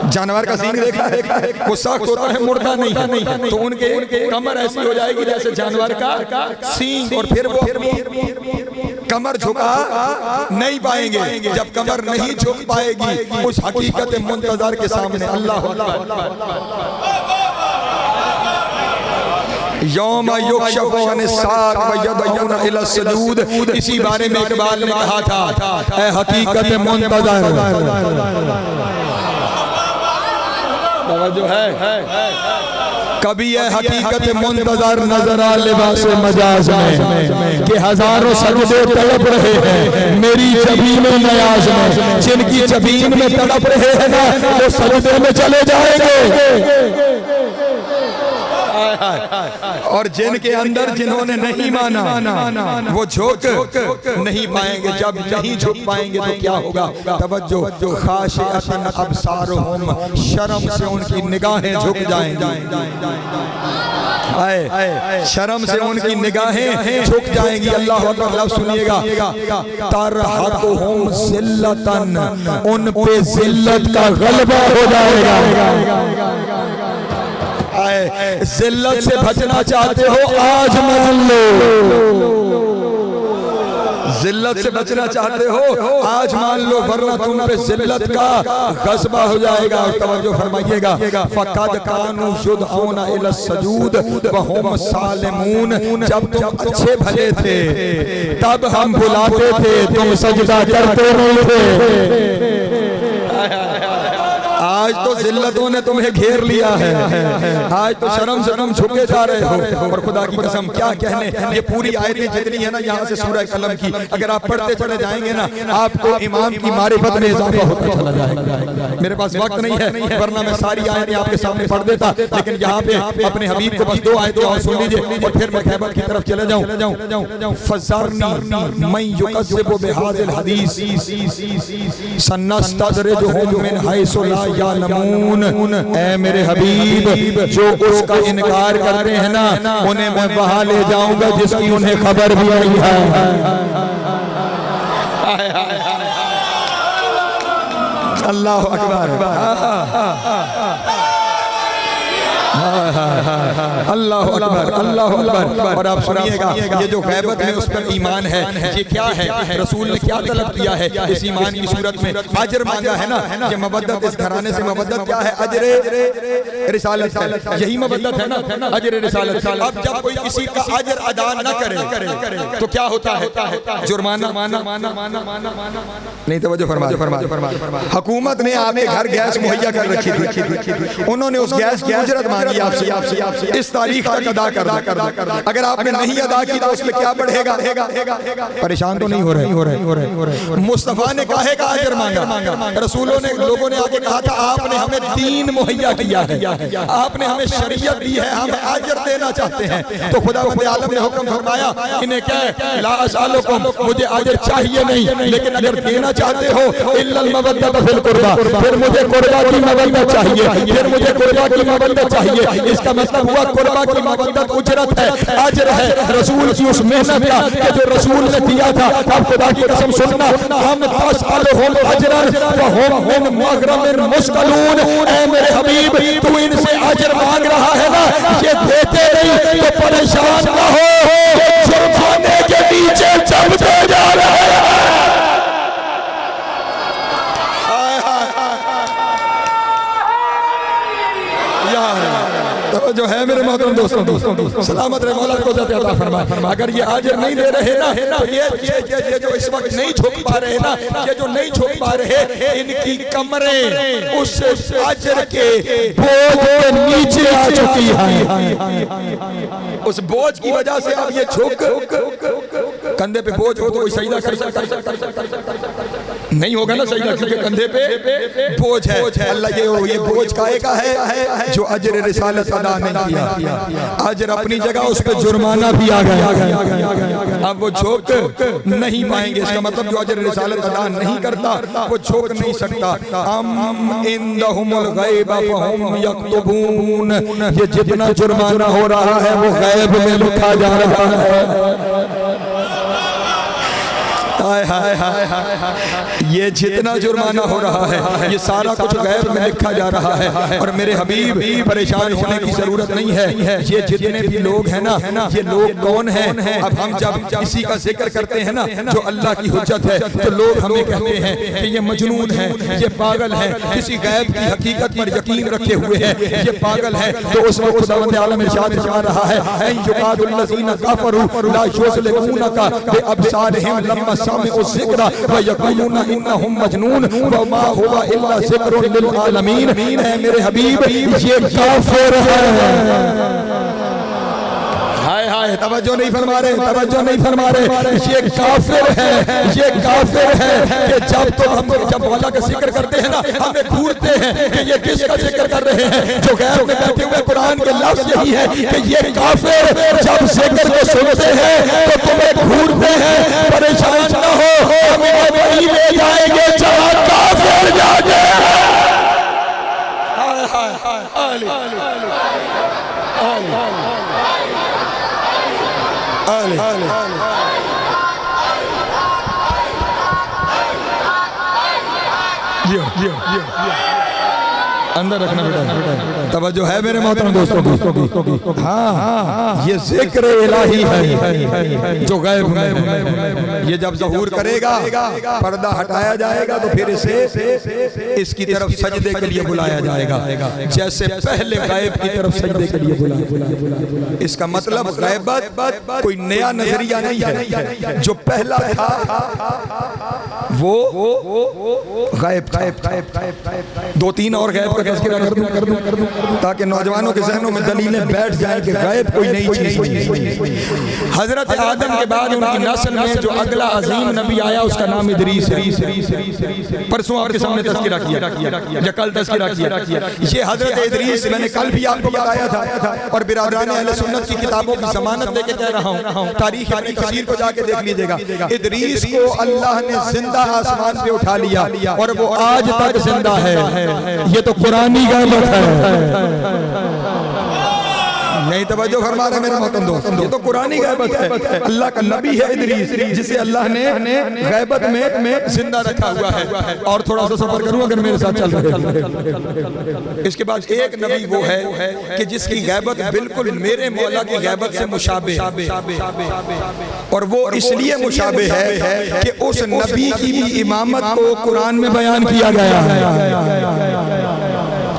जानवर का सींग देखा है, वो सख्त होता है, मुड़ता नहीं, तो उनके कमर ऐसी हो जाएगी जैसे जानवर का सींग, और फिर वो कमर झुका नहीं पाएंगे। जब कमर नहीं झुक पाएगी उस हकीकत मुंतज़र के सामने, अल्लाह यौम युक्शफु अनिस्साक व यदऊना इला सजूद। इसी बारे में इकबाल ने कहा था, ऐ हकीकत मुंतज़र, जो है कभी यह हकीकत मुंतज़र नजर आ लिबास मजाज में कि हजारों सजदे तड़प रहे हैं मेरी जबीन नयाज में, जिनकी जबीन में तड़प रहे हैं ना वो सजदे में चले जाएंगे, और जिनके अंदर जिन्होंने नहीं माना वो झुक नहीं पाएंगे। जब नहीं झुक पाएंगे तो क्या होगा? तवज्जो, खाशिअतन अब्सारुहुम, शर्म से उनकी निगाहें झुक जाएंगी, शर्म से उनकी निगाहें झुक जाएंगी। अल्लाह अकबर, लफ्ज़ सुनिएगा, तरहकुहुम ज़िल्लतन, उन पे जिल्लत का गलबा हो जाएगा। जिल्लत से बचना चाहते हो आज मान लो, जिल्लत से बचना चाहते हो आज मान लो, वरना तुम पे जिल्लत का गज़बा हो जाएगा। तवज्जो फरमाइएगा, फ़क़द कानू युदऔना इला सजूद व हुम सालिमून, जब तुम अच्छे भले थे तब हम बुलाते थे, तुम सजदा करते नहीं थे। आज तो जिल्लतों ने तुम्हें घेर लिया है, आज तो शर्म से तुम झुके जा रहे हो। और खुदा की कसम क्या कहने, ये पूरी आयतें जितनी है ना यहाँ से सूरह कलम की, अगर आप पढ़ते चले जाएंगे ना आपको इमाम की मारिफत में इजाफा होता चला जाएगा। मेरे पास वक्त नहीं है वरना मैं सारी आयतें आपके सामने पढ़ देता, लेकिन यहाँ पे अपने हबीब को बस 2 आयतें और सुन लीजिए और फिर मैं खैबर की तरफ चले जाऊँ। फज़रनी मैं युकज़्ज़िबु बिहाज़िल हदीस सनस्तदरिजुहुम मिन हैसु ला यालमून। ऐ मेरे हबीब, जो उसका इनकार करते हैं ना उन्हें मैं वहां ले जाऊंगा जिसकी उन्हें खबर भी नहीं है। अल्लाह अकबर, अल्लाह अकबर, अल्लाह अकबर। और आप सुनिएगा, ये जो गैबत में उस पर ईमान है ये क्या है, रसूल ने क्या तलब किया है इस ईमान की सूरत में? अजर मांगा है ना, ये मबद्दत, इस घराने से मबद्दत क्या है? अजर रिसालत है, यही मबद्दत है ना, अजर रिसालत। अब जब कोई किसी का अजर अदा न करे तो क्या होता है? जुर्माना। नहीं तवज्जो फरमा, हुकूमत ने आपके घर गैस मुहैया कर रखी थी, उन्होंने उस गैस की उजरत मांगी मांगी आपसे इस तारीख तक अदा कर दो। अगर आपने नहीं अदा की तो उसमें क्या बढ़ेगा? परेशान तो नहीं हो रहे? मुस्तफा ने काहे का अजर मांगा? रसूलों ने, लोगों ने आगे कहा था आपने हमें दीन मुहैया किया है, आपने हमें शरीयत दी है, हम अजर देना चाहते हैं। तो खुदा आलम ने हुक्म फरमाया इन्हें क्या ला असअलुकुम, मुझे अजर चाहिए नहीं, लेकिन अगर देना चाहते हो इल्लल मवद्दत फिल कुर्बा, फिर मुझे कुर्बा की मवद्दत चाहिए, फिर मुझे कुर्बा की मवद्दत चाहिए। इसका मतलब हुआ कुर्बा की मवद्दत उजरत है, अजर है रसूल की उस मेहनत का कि जो रसूल ने दिया था। अब खुदा की कसम सुनना, हम तसअलुहुम अजरन व हुम मिन मगरमिन मुस्कलून। ऐ मेरे हबीब, तू इनसे अजर मांग रहा है ना, ये देते नहीं तो परेशान ना हो, जुर्माने के नीचे चलते जा रहे हैं। तो जो है मेरे मोहतरम दोस्तों, सलामत रहे, मौला को ज़ात अता फरमाए। अगर ये अजर नहीं दे रहे ना, तो ये जो इस वक्त नहीं झुक पा रहे ना, ये जो नहीं झुक पा रहे, इनकी कमरें उस अजर के बोझ के नीचे आ चुकी है। उस बोझ की वजह से अब ये झुक, कंधे पे बोझ हो तो कोई सजदा कर सकता नहीं होगा ना सजदा, क्योंकि कंधे पे बोझ है। अल्लाह ये बोझ काहे का है? जो अजर रिसालत अदा नहीं किया। अजर अपनी जगह, उस पर जुर्माना भी आ गया। अब वो झोंक नहीं पाएंगे। इसका मतलब जो अजर रिसालत अदा नहीं करता वो झोंक नहीं सकता। अम इंदहुमुल गैब फहुम यक्तुबून, ये जितना जुर्माना हो रहा है वो गैब में लिखा जा रहा है। हाय हाय हाय हाय, ये जितना जुर्माना हो रहा है ये सारा कुछ गैब में लिखा जा रहा है। और मेरे हबीब, परेशान होने की जरूरत नहीं है। ये जितने भी लोग हैं ना, ये लोग कौन हैं? अब हम जब किसी का जिक्र करते हैं ना जो अल्लाह की हुज्जत है, तो लोग हमें कहते हैं कि ये मजनून है, ये पागल है, किसी गैब की हकीकत पर यकीन रखे हुए है, ये पागल है। तो उस वक्त खुदावंद आलम इरशाद फरमा रहा है, ऐ युकादुल लज़ीना कफरू ला युज़लिमूनका बिअबसारिहिम लम्मा समिअु ज़िक्रा व यक़ूलूना इन्नहुम मजनून व मा हुवा इल्ला ज़िक्रुन लिल आलमीन। है मेरे हबीब, ये काफिर है। हाय हाय, तवज्जो नहीं फरमा रहे, तवज्जो नहीं फरमा रहे। ये काफिर है, ये काफिर है कि जब मौला का जिक्र करते हैं ना, हमें घूरते हैं कि ये किसका जिक्र कर रहे हैं। जो गैर में बैठे हुए कुरान के लफ्ज़ यही है कि ये काफिर जब जिक्र को सुनते हैं तो तुम्हें घूरते हैं। परेशान न हो, हमें वही ले जाएंगे जहाँ काफिर जाते हैं। हाय हाय हाय, अंदर रखना बेटा, तवज्जो है मेरे मोहतरम दोस्तों। हाँ, ये जिक्र इलाही है जो गैब में है। ये जब ज़हूर करेगा, पर्दा हटाया जाएगा तो फिर इसे इसकी तरफ सजदे के लिए बुलाया जाएगा, जैसे पहले गैब की तरफ सजदे के लिए बुलाया। इसका मतलब गैबत कोई नया नजरिया नहीं है। जो पहला था वो गैब। दो तीन और गैब का तज़किरा कर दूं ताकि नौजवानों के ज़हनों में दलीलें बैठ जाएं कि गैब कोई नई चीज़ नहीं। हजरत आदम के बाद उनकी नस्ल में जो अगला अजीम नबी आया उसका नाम इदरीस है। परसों आपके सामने तज़किरा किया या कल तज़किरा किया। ये हजरत इदरीस मैंने कल भी आपको बताया था और बिरादरान अहले सुन्नत की किताबों की ज़मानत लेके कह रहा हूँ। तारीख़ इब्न कसीर को जाके देख लीजिएगा। इदरीस को अल्लाह ने जिंदा आसमान पे उठा लिया और वो आज तक जिंदा है। ये तो कुरानी गैबत है। नहीं तवज्जो फरमा रहे मेरे मोहतरम दोस्त, ये तो कुरानी गैबत है। अल्लाह का नबी है इदरीस, जिसे अल्लाह ने गैबत में जिंदा रखा हुआ है। और थोड़ा सा सफर करूं अगर मेरे साथ चल रहे। इसके बाद एक नबी वो है कि जिसकी गैबत बिल्कुल मेरे मौला की गैबत से मुशाबे, और वो इसलिए मुशाबे है कि उस नबी की भी इमामत को कुरान में बयान किया गया है।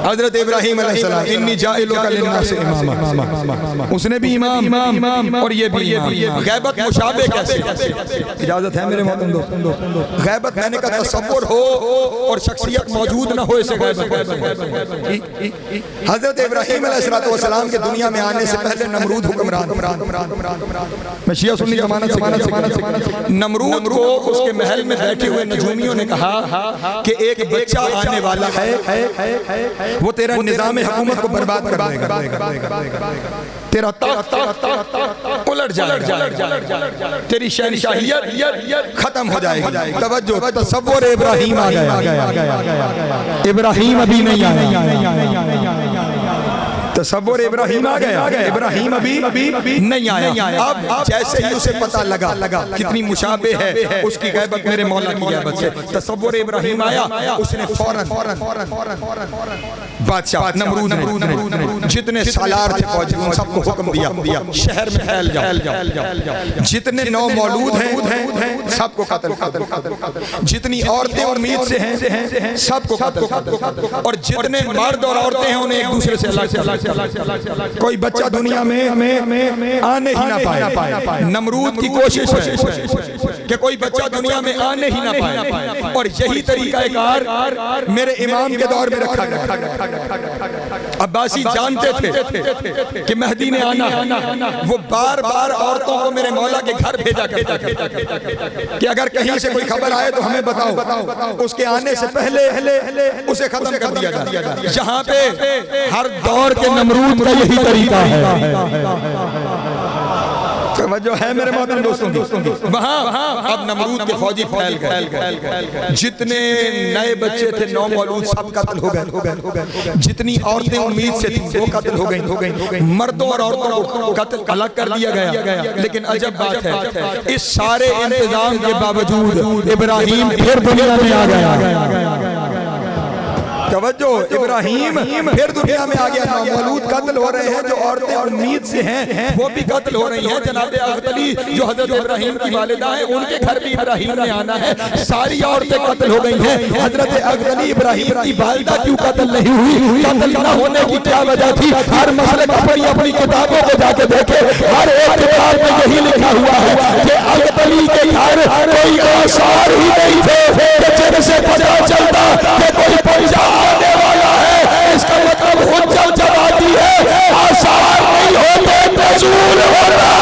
हजरत इब्राहीम अलैहिस्सलाम इन्नी जाइलुका लिन्नास इमामा, उसने भी इमाम और ये भी इमाम। गैबत मुशाबे कैसे? इजाजत है मेरे मोहतरम दोस्तों, गैबत मैंने कहा तसव्वुर हो और शख्सियत मौजूद ना हो, इसे गैबत। हजरत इब्राहीम अलैहिस्सलाम के दुनिया में आने से पहले नमरूद हुक्मरान, मैं शिया सुन्नी जमानत से, नमरूद को उसके महल में बैठे हुए नजूमियों ने कहा कि एक बच्चा आने वाला है, वो तेरा निजाम हुकूमत को बर्बाद कर देगा, तेरा तख्त उलट जाएगा, तेरी शहनशाहियत खत्म हो जाएगी। तवज्जो, तसव्वुर इब्राहीम आ गया, इब्राहीम अभी नहीं आया। तसव्वुर इब्राहीम आ गया, इब्राहीम अभी नहीं आया। अब जैसे ही उसे पता लगा कितनी मुशाबे है उसकी गैबत मेरे मौला की गैबत से, तसव्वुर इब्राहीम आया, उसने फौरन बादशाह नमरूद ने जितने सालार थे फौजी उन सबको हुक्म दिया शहर में फैल जाओ, जितने नौ मौलूद हैं सबको कत्ल, जितनी औरतें उम्मीद से हैं सबको कत्ल, और जितने मर्द और औरतें हैं उन्हें एक दूसरे से अलग, कोई बच्चा दुनिया में आने ही ना पाए। नमरूद की कोशिश है कि कोई बच्चा दुनिया में आने ही ना पाए, और यही तरीका कार मेरे इमाम के दौर में रखा गया। अब्बासी जानते थे कि मेहदी ने आना, वो बार बार औरतों को मेरे मौला के घर भेजा करता कि अगर कहीं से कोई खबर आए तो हमें बताओ, उसके आने से पहले उसे खत्म कर दिया जाए। यहाँ पे हर दौर के नमरूद का यही तरीका है। जो है मेरे मोहतरम दोस्तों, वहाँ अब नमरूद के फौजी फैल गए, जितने नए बच्चे थे नौ मौलूद सब कत्ल हो गए, जितनी औरतें उम्मीद से थी वो कत्ल हो गई, मर्दों और औरतों को कत्ल अलग कर दिया गया। लेकिन अजब बात है, इस सारे इंतजाम के बावजूद इब्राहीम फिर दुनिया में आ गया। तवज्जो, इब्राहीम फिर दुनिया में आ गया। मौलूद कत्ल हो रहे हैं, जो औरतें उम्मीद से हैं वो भी कत्ल हो रही हैं। जनाब अगतली जो हजरत इब्राहीम की वालिदा है उनके घर भी इब्राहीम ने आना है, सारी औरतें कत्ल हो गई हैं। हजरत अगतली इब्राहीम की वालिदा क्यों कत्ल नहीं हुई? कत्ल न होने की क्या वजह थी? हर मसले अपनी अपनी किताबों को जाके देखे, हर एक किताब में यही लिखा हुआ है कि अगतली के घर कोई आसार ही नहीं थे जिनसे पता चलता कि कोई पंजा आने वाला है। इसका मतलब हुज्जत जब आती है आसार नहीं होते, नज़ूल होता।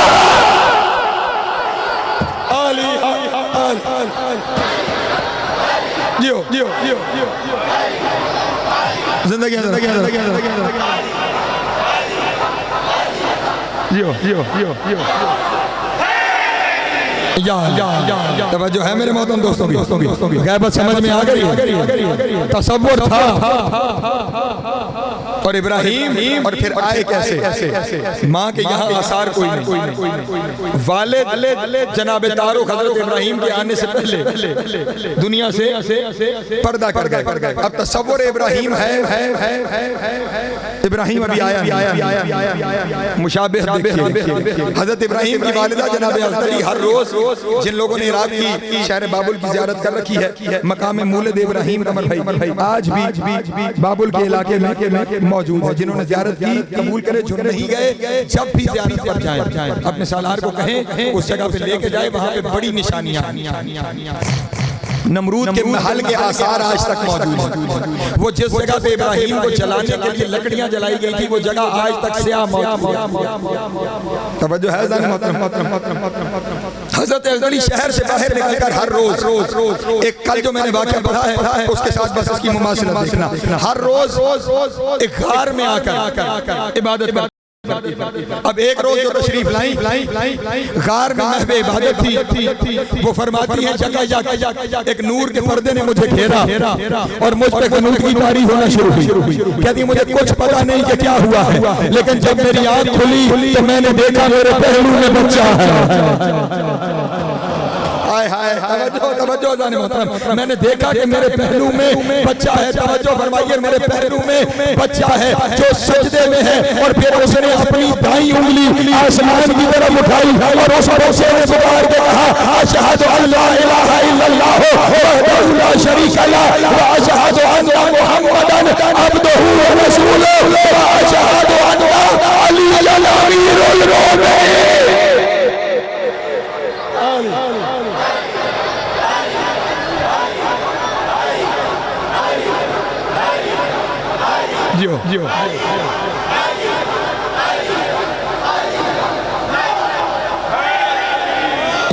जिंदगी तवज्जो है मेरे मोहतरम दोस्तों की, गैबत समझ में आ गई, तसव्वुर था। और इब्राहीम और फिर आए कैसे? माँ के यहाँ आसार कोई नहीं। वालिद जनाब तारुक हजरत इब्राहीम के आने से पहले दुनिया से पर्दा कर गए। अब तसव्वुर इब्राहीम है, इब्राहीम अभी आया, मुशाबे देखिए। हजरत इब्राहीम की वालिदा जनाब अख्तरी हर रोज जिन लोगों ने इराक की शहर बाबुल की ज़ियारत कर रखी है, मकाम मूलद इब्राहीम कमर भाई आज भी बाबुल के इलाके में मौजूद है। जिन्होंने ज़ियारत की कबूल करे, जो नहीं गए जब भी ज़ियारत पर जाएं अपने सालार को कहें उस जगह पे लेके जाए, वहाँ पे बड़ी निशानियाँ। नमरूद के महल के आसार आज तक मौजूद हैं। वो जिस जगह पे इब्राहीम को जलाने के लिए लकड़ियां जलाई गई थी वो जगह आज तक स्याह मौजूद है। तवज्जो है हजरत अली शहर से बाहर निकलकर हर रोज एक कल जो मैंने वाक़या पढ़ा है उसके साथ बस इसकी मुमासिलत देखना। हर रोज एक गार में आकर इबादत। अब एक रोज जो तशरीफ लाई गार में महवे इबादत थी, वो फरमाती है जगह जाकर एक नूर के पर्दे ने मुझे घेरा और मुझ पे कनूत की तारी होना शुरू हुई। कहती मुझे कुछ पता नहीं कि क्या हुआ है, लेकिन जब मेरी आंख खुली तो मैंने देखा मेरे पहलू में बच्चा है। तवज्जो जाने मोहतरम, मैंने देखा कि मेरे पहलू में बच्चा है। तवज्जो फरमाइए, मेरे पहलू में बच्चा है जो सजदे में है। और फिर उसने अपनी दाईं उंगली आसमान की तरफ उठाई और उस बच्चे ने पुकार के कहा अशहदु अल्ला इलाहा इल्लल्लाह वहदहु ला शरीका लह व अशहदु अन्ना मुहम्मदन अब्दुहु व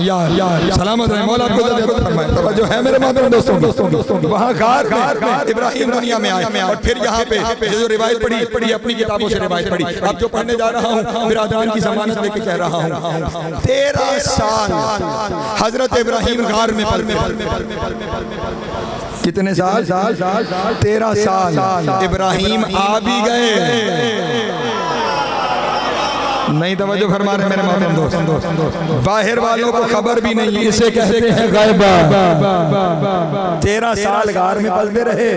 यार सलामत रहे मौला आपको जल्द फरमाए। तवज्जो है मेरे मोहतरम दोस्तों, वहाँ गार में इब्राहिम दुनिया में आए और फिर यहाँ पे जो रिवायत पढ़ी अपनी किताबों से रिवायत पढ़ी। अब जो पढ़ने जा रहा हूँ बिरादरान की जमानत लेके कह रहा हूँ, 13 साल हजरत इब्राहिम गार में कितने साल 13 साल इब्राहिम आ भी गए। नहीं तवज्जो फरमा रहे मेरे मोहतरम दोस्त, बाहर वालों को खबर भी नहीं, इसे कहते हैं गैबा। 13 साल गार में पलते रहे।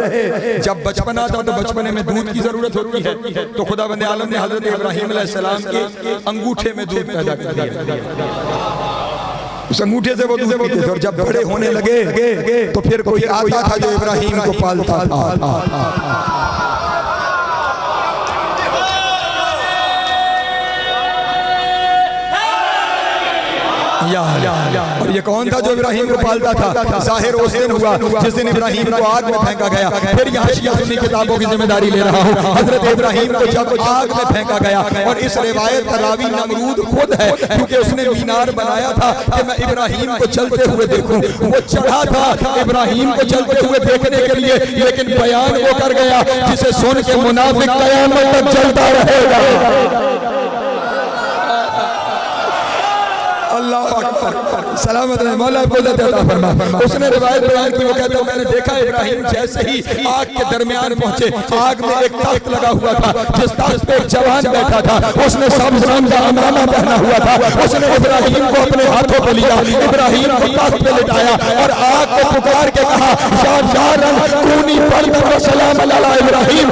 जब बचपना था तो बचपने में दूध की जरूरत होती है, तो खुदा बंदे आलम ने हजरत इब्राहिम अलैहिस्सलाम के अंगूठे में दूध पैदा कर दिया। उस अंगूठे से वो दूध पीते थे और जब बड़े होने लगे तो फिर कोई आता था जो इब्राहिम को पालता था। और ये कौन था जो इब्राहिम को पालता था? जाहिर उस दिन हुआ जिस दिन इब्राहिम को आग में फेंका गया। फिर यहाँ शिया सुन्नी किताबों की जिम्मेदारी ले रहा हूँ। हजरत इब्राहिम को जब आग में फेंका गया, और इस रिवायत का रावी नमरूद खुद है, क्योंकि उसने मीनार बनाया था कि मैं इब्राहिम को चलते हुए देखूं। वो चढ़ा था इब्राहिम को चलते हुए देखने के लिए, लेकिन बयान वो कर गया जिसे सुन के मुनाफिक क़यामत तक चलता रहेगा। अल्लाह अकबर, सलामत रहे मौला आपको अता फरमा। उसने रिवायत बयान की, वो कहता है मैंने देखा इब्राहिम जैसे ही आग के दरमियान पहुंचे, आग में एक तख्त लगा हुआ था, जिस तख्त पे एक जवान बैठा था, उसने सब्ज़ रंग का अमामा पहना हुआ था। उसने इब्राहिम को अपने हाथों पे लिया, इब्राहिम को तख्त पे लिटाया और आग को पुकार के कहा या नारन कूनी बर्दन सलाम अला इब्राहिम,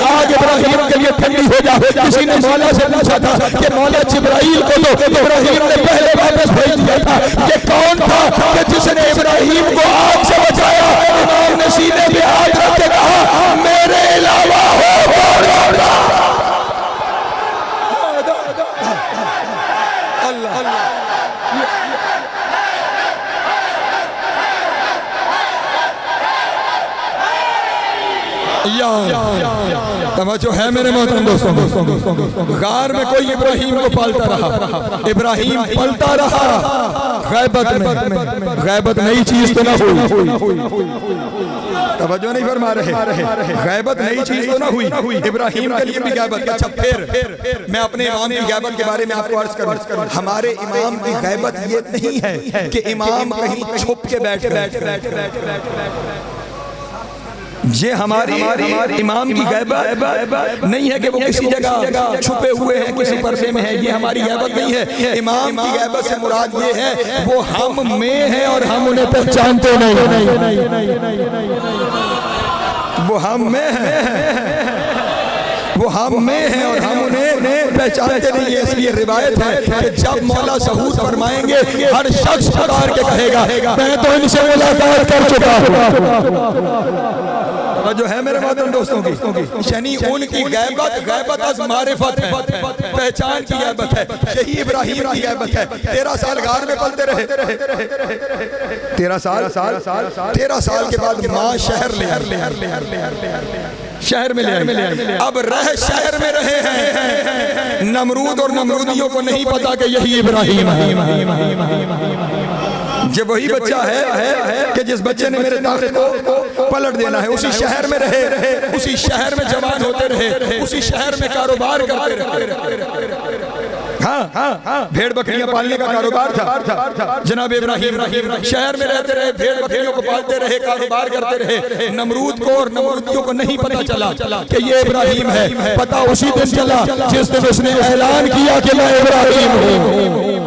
आग इब्राहिम के लिए ठंडी हो जा। किसी ने मौला से पूछा था कि मौला जिब्राइल को तो इब्राहिम ने पहले वापस भेज दिया था, ये कौन था कि जिसने इब्राहिम को आग से बचाया? इमाम ने सीने पे हाथ रख के कहा मेरे अलावा हो अल्लाह। तवज्जो है मेरे मोहतरम दोस्तों, गार में कोई इब्राहिम को पालता रहा, इब्राहिम पलता रहा। गैबत नई चीज तो ना हुई, तवज्जो नहीं फरमा रहे, गैबत नई चीज तो ना हुई, इब्राहिम के लिए भी गैबत। अच्छा फिर मैं अपने इमाम की गैबत के बारे में आपको अर्ज करूं। हमारे इमाम की गैबत ये नहीं है कि इमाम कहीं छुप के बैठे। ये हमारी इमाम की गैबत नहीं है कि वो किसी जगह छुपे हुए हैं, किसी पर्दे में है। ये हमारी गैबत नहीं है। इमाम की गैबत से मुराद ये है वो हम में है और हम उन्हें पहचानते नहीं। वो हम में है, वो हम में है और हम उन्हें पहचानते नहीं है। इसलिए रिवायत है कि जब मौला सहूद फरमाएंगे हर शख्स पुकार के कहेगा मैं तो इनसे मुलाकात कर चुका हूं। जो है मेरे मोहतरम दोस्तों की यानी उनकी गैबत अज़ मारिफत है, पहचान की गैबत है। यही इब्राहिम की गैबत है। 13 साल गार में पलते रहे। 13 साल के बाद माँ शहर में ले आई। अब रह शहर में रहे हैं। नमरूद और नमरूदियों को नहीं पता कि यही इब्राहिम है। जब वही बच्चा है कि जिस बच्चे ने मेरे तख्त को पलट देना है, उसी शहर में रहे, उसी शहर में जवान होते रहे, उसी शहर में कारोबार करते रहे। हाँ, भेड़ बकरियां पालने का कारोबार था जनाब इब्राहिम। शहर में रहते रहे, भेड़ बकरियों को पालते रहे, कारोबार करते रहे। नमरूद को और नमरूदियों को नहीं पता चला कि ये इब्राहिम है। पता उसी दिन चला जिस दिन उसने ऐलान किया कि मैं इब्राहिम हूँ।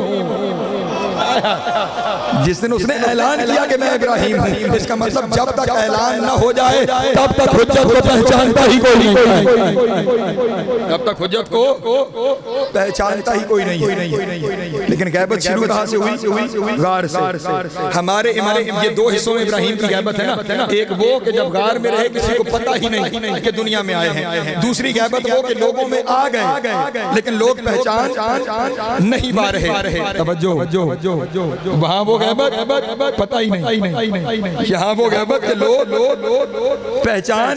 जिस दिन उसने ऐलान किया कि मैं इब्राहिम हूँ। इसका मतलब जब तक ऐलान न हो जाए तब तक हुज्जत को पहचानता ही कोई नहीं है। तब तक हुज्जत को पहचानता ही कोई नहीं है। लेकिन गैबत शुरू कहाँ से हुई? गार से। हमारे इमाम ये दो हिस्सों में इब्राहिम की गैबत है ना। एक वो कि जब गार में रहे किसी को पता ही नहीं कि दुनिया में आए हैं। दूसरी गैबत वो कि लोगों में आ गए लेकिन लोग पहचान नहीं पा रहे। तवज्जो वहाँ वो गैबत पता ही नहीं, यहाँ वो गैबत के लोग पहचान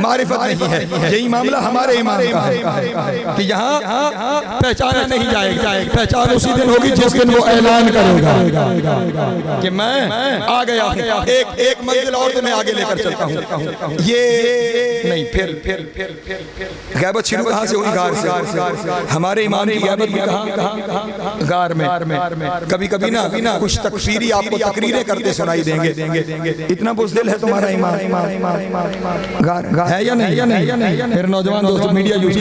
मारिफत नहीं है। यही मामला हमारे इमाम का है कि यहाँ पहचाना नहीं जाएगा। पहचान उसी दिन होगी जिस दिन वो ऐलान करेगा कि मैं आ गया हूँ। एक मंजिल और तुम्हें आगे लेकर चलता हूँ। ये नहीं, फिर गैबत शुरू कहाँ से हुई? गार से। हमारे इमाम की गैबत भी कहाँ? गार में। कभी कभी ना कुछ तकफीरी आपको तकरीरें करते सुनाई देंगे। इतना बुज़दिल है तुम्हारा इमाम है या नहीं? मेरे नौजवान दोस्त मीडिया यूज,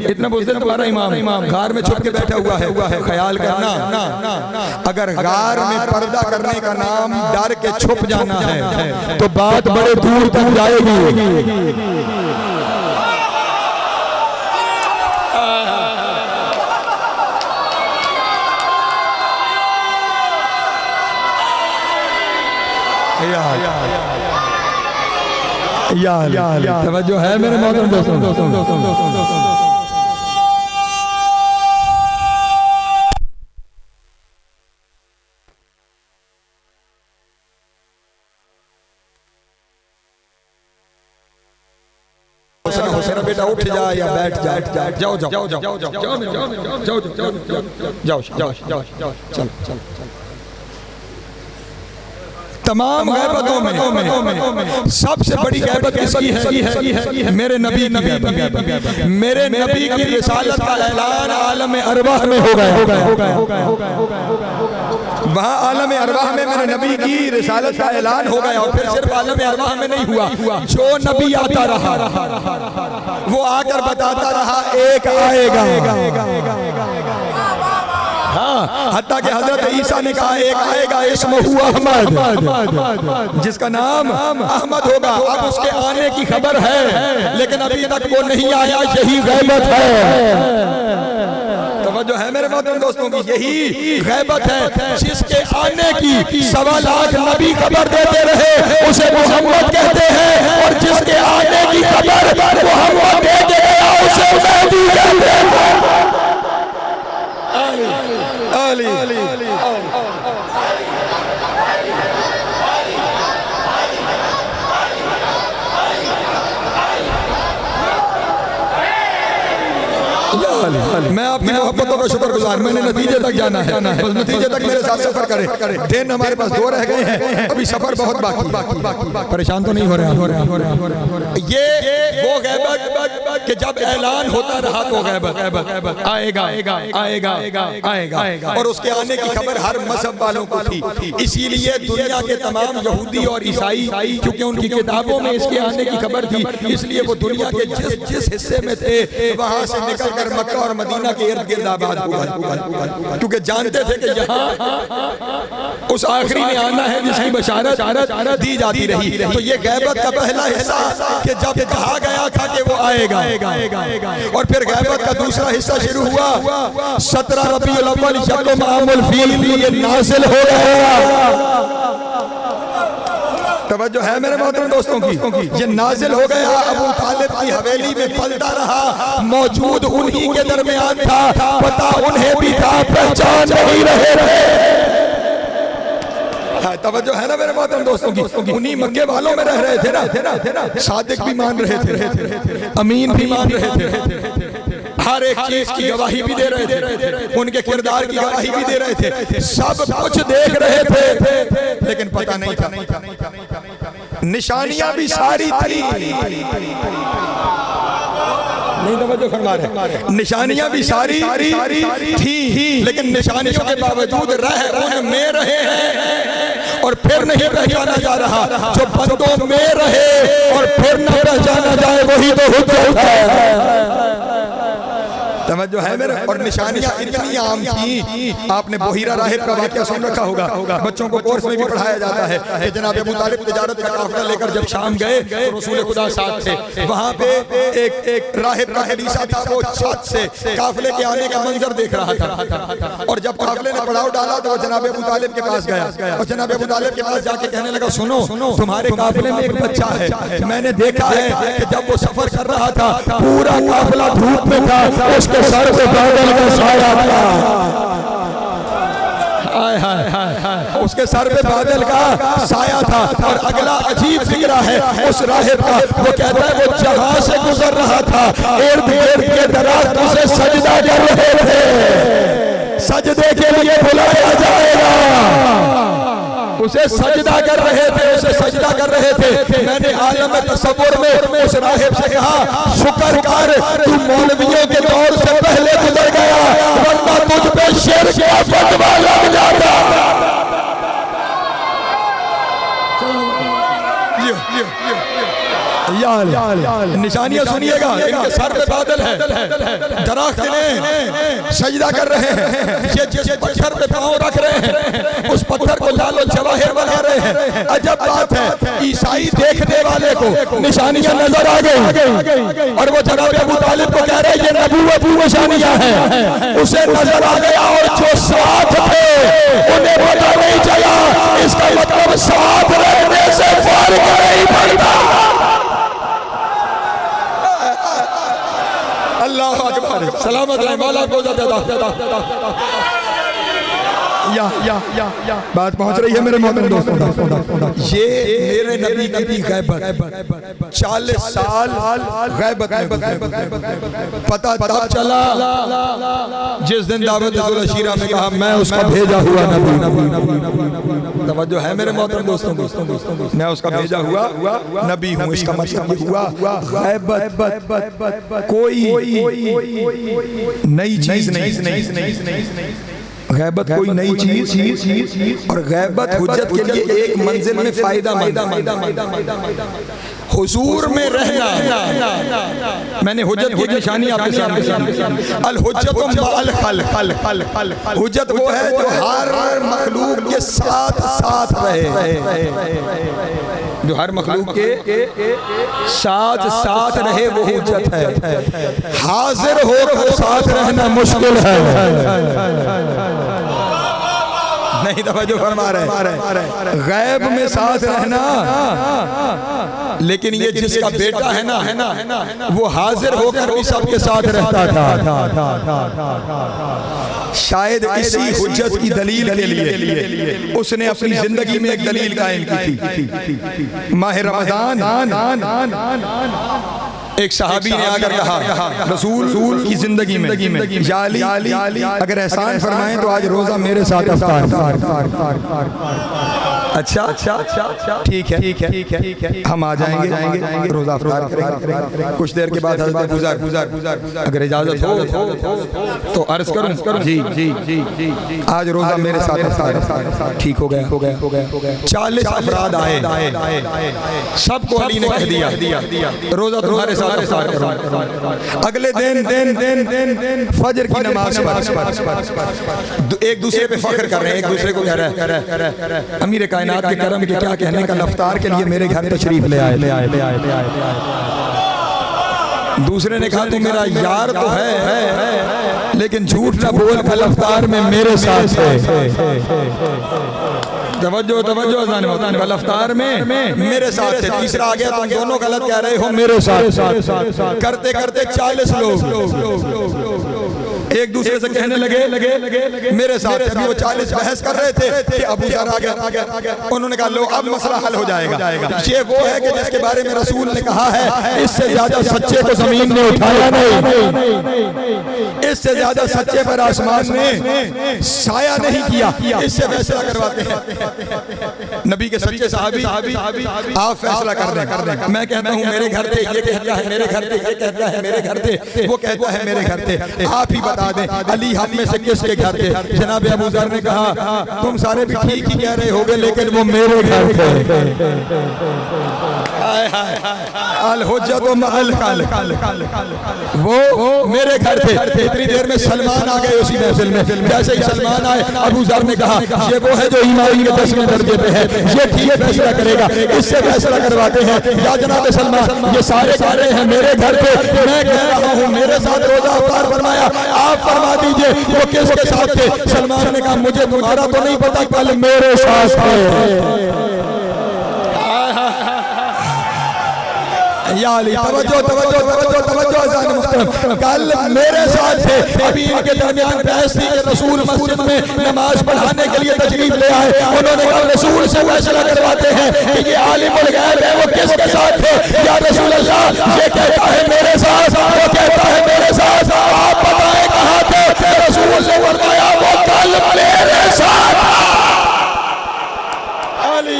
इतना बुज़दिल तुम्हारा इमाम गार में छुप के बैठा हुआ है। ख्याल करना, अगर गार में पर्दा करने का नाम डर के छुप जाना है तो बात बड़े दूर तक जाएगी। तवज्जो है मेरे मोहतरम दोस्तों। बेटा उठ जा या बैठ जा, जाओ चल। तमाम गैबतों में सबसे बड़ी गैबत किसकी है? मेरे नबी की। मेरे नबी की रिसालत का ऐलान आलम अरवाह में हो गया। वहाँ आलम अरवाह में मेरे नबी की रिसालत का ऐलान हो गया। और फिर सिर्फ आलम अरवाह में नहीं हुआ, जो नबी आता रहा वो आकर बताता रहा एक आएगा। हाँ, हत्ता कि हजरत ईसा ने कहा एक आएगा इस्मुहु अहमद, जिसका नाम अहमद होगा। अब उसके आने की खबर है, लेकिन अभी तक वो नहीं आया। यही गैबत है। तवज्जो है मेरे मोहतरम दोस्तों की, यही गैबत है। जिसके आने की 1.25 लाख नबी खबर देते रहे उसे मोहम्मद कहते हैं, और जिसके आने की खबर मोहम्मद दे के गया उसे महदी कहते हैं। मैं आपकी मोहब्बतों का शुक्रगुजार। मैंने नतीजे तक जाना है, बस नतीजे तक मेरे साथ सफर करें। दिन हमारे पास 2 रह गए हैं, अभी सफर बहुत बाकी। परेशान तो नहीं हो रहे? ये वो गैबत कि जब ऐलान होता रहा तो गैबत आएगा, और उसके आने की खबर हर मजहब वालों को थी। इसीलिए दुनिया के तमाम यहूदी और ईसाई, क्योंकि उनकी किताबों में इसके आने की खबर थी, इसलिए वो दुनिया के जिस हिस्से में थे वहां से निकल कर मक्का और मदीना के इर्द गिर्द आबाद हुआ, क्योंकि जानते थे कि यहाँ उस आखिरी ने आना है जिसकी बशारत दी जाती रही। तो ये गैबत का पहला हिस्सा कि जब कहा गया था कि वो आएगा, और फिर गैबत का दूसरा हिस्सा शुरू हुआ। 17 रबीउल अव्वल यकम आमुल फील ये नाज़िल हो गया। तवज्जो है मेरे मोहतरम दोस्तों की, ये नाजिल हो गया। अबू तालिब की हवेली में पलता रहा, मौजूद उन्हीं के दरमियान था, पता उन्हें भी था, पहचान नहीं रहे थे। तवज्जो है ना मेरे मोहतरम दोस्तों की, उन्हीं मक्के वालों में रह रहे थे ना। सादिक भी मान रहे थे, अमीन भी मान रहे थे, हर एक चीज की गवाही भी दे रहे थे, उनके किरदार की गवाही भी दे रहे थे, सब कुछ देख रहे थे, लेकिन पता नहीं था। निशानियां भी सारी थी, नहीं तवज्जो फरमा रहे, निशानियां भी सारी थी, लेकिन निशानियों के बावजूद उनमें रहे हैं और फिर नहीं पहचाना जा रहा। जो बंदों में रहे और फिर न पहचाना जाए वही तो हुज्जत है। तवज्जो है मेरे। और निशानियां इतनी आम थी, आपने बोहीरा राहिब का वाकया सुन रखा होगा, बच्चों को कोर्स में भी पढ़ाया जाता है कि जनाब अबू तालिब तिजारत का काफिला लेकर जब शाम गए तो रसूल खुदा साथ थे। वहां पे एक राहिब का कलीसा था, वो छत से काफिले के आने का मंजर देख रहा था, और जब काफिले ने पड़ाव डाला तो जनाब अबू तालिब के पास गया, और जनाब अबू तालिब के पास जाके कहने लगा, सुनो तुम्हारे काफिले में एक बच्चा है, मैंने देखा है कि जब वो सफर कर रहा था पूरा काफिला धूप में था, उसके सर पे बादल का साया था। हाय हाय हाय, उसके सर पे बादल का साया था। और अगला अजीब फिक्रा है उस राहिब का, वो कहता है वो जहां से गुजर रहा था, इर्द गिर्द के दराज उसे सजदा कर रहे थे, सजदे के लिए बुलाया जाएगा। उसे सजदा कर रहे थे, उसे सजदा कर रहे थे। मैंने आलम तसव्वुर में उस राहिब से कहा, शुक्र कर तू मौलवियों के दौर से पहले गुजर गया, वरना तुझ पे शिर्क का फतवा लग जाता। निशानियां सुनिएगा, इनके सर पे बादल है, दरख्त ने सजदा कर रहे हैं, ये जिस पत्थर पे पांव रख रहे हैं उस पत्थर को लालो जवाहिर बना रहे हैं। अजब बात है, ईसाई देखने वाले को निशानियां नजर आ गई और वो जनाब अबू तालिब को कह रहे हैं ये नबूवत की निशानियां हैं, उसे नजर आ गया। और जो साथ थे उन्हें पता नहीं चला, इसका मतलब साथ रहने से फर्क नहीं पड़ता। अल्लाह अकबर, सलामत रहे मौला को या बात पहुंच रही है मेरे मोहतरम दोस्तों। ये मेरे नबी की भी गैबत 40 साल गैबत में पता तब चला जिस दिन दावत अशीरा में कहा मैं उसका भेजा हुआ नबी। तवज्जो है मेरे मोहतरम दोस्तों, मैं उसका भेजा हुआ नबी हूँ। इसका मतलब हुआ गैबत कोई नई चीज नहीं, गैबत कोई नई चीज और गैबत हुज्जत के लिए एक मंजिल में फायदा हुजूर में रहना। मैंने हुज्जत की निशानी आपके सामने, अल हुज्जत मअल खल्क़, हुज्जत वो है जो हर मखलूक के साथ साथ रहे, जो हर मखलूक के साथ साथ रहे, वो हुज्जत है। हाजिर होकर साथ रहना मुश्किल है। नहीं तवज्जो फरमा रहे, गैब में साथ रहना, लेकिन ये जिसका बेटा है ना वो हाजिर होकर भी सबके साथ रहता था। शायद इसी हुज्जत की दलील के लिए उसने अपनी जिंदगी में एक दलील कायम की थी। माह रमजान एक सहाबी ने आकर कहा रसूल की जिंदगी में या अली अगर एहसान फरमाएं तो आज रोजा मेरे साथ अफ्तार। अच्छा ठीक है हम आ जाएंगे, रोजा अफ्तार करेंगे। कुछ देर के बाद हज़रत गुज़र अगर इजाजत हो तो अर्ज करूं जी आज रोजा मेरे साथ अफ्तार। ठीक हो गया। 40 अफराद आए, सबको अली ने कह दिया रोजा तुम्हारे साथ अफ्तार करो। अगले दिन फजर की नमाज पर एक दूसरे पे फख्र कर रहे हैं, एक दूसरे को कह रहे हैं अमीर कायनात के करम के क्या कहने का, अफ्तार के लिए मेरे घर तशरीफ ले आए। दूसरे ने कहा तू मेरा यार तो है लेकिन झूठ ना बोल, कल अफ्तार में मेरे साथ है। तवज्जो कल अफ्तार में मेरे साथ थे। तीसरा आ गया तुम दोनों गलत कह रहे हो, मेरे साथ। करते करते 40 लोग एक दूसरे से कहने लगे मेरे साथ। अभी वो 40 बहस कर रहे थे कि अबू ज़र आ गया। उन्होंने कहा लो अब मसला हल हो जाएगा। ये वो है कि जिसके बारे में रसूल ने कहा है इससे ज्यादा सच्चे को जमीन ने उठाया नहीं, इससे ज्यादा सच्चे पर आसमान ने साया नहीं किया। इससे फैसला करवाते हैं नबी के सच्चे सहाबी, आप फैसला कर दें। मैं कहता हूँ मेरे घर थे, ये कहता है मेरे घर थे, ये कहता है मेरे घर थे, वो कहता है मेरे घर थे। आप ही बता दें अली हम में से किसके घर थे। जनाब अबू ज़र ने कहा तुम सारे भी ठीक ही कह रहे होगे लेकिन वो मेरे घर थे। अल हुज्जत मअल खल्क़, वो मेरे घर थे। इतनी देर में सलमान आ गए उसी महफिल में। जैसे ही सलमान आए अबू ज़र ने कहा ये वो है जो ईमान के 10वें दर्जे पे है, ये ठीक फैसला करेगा। इससे फैसला करवाते हैं या जनाब सलमान ये सारे कह रहे हैं मेरे घर पे, मैं कह रहा हूँ मेरे साथ रोजा अफ्तार फरमाया, आप फरमा दीजिए वो किसके साथ थे। सलमान ने कहा मुझे तुम्हारा तो नहीं पता, कल मेरे साथ थे। या अली तवज्जो तवज्जो तवज्जो तवज्जो अज़ान मुहतरम कल मेरे साथ थे अभी इनके दरमियान बहस थी कि रसूल मस्जिद में नमाज पढ़ाने के लिए तशरीफ ले आए। उन्होंने कहा रसूल से फैसला करवाते हैं कि ये आलिमुल गैब है वो किसके साथ थे। या रसूल अल्लाह ये कहता है मेरे साथ, वो कहता है मेरे साथ, आप बताएं कहाँ थे। रसूल ने फरमाया वो कल मेरे साथ। अली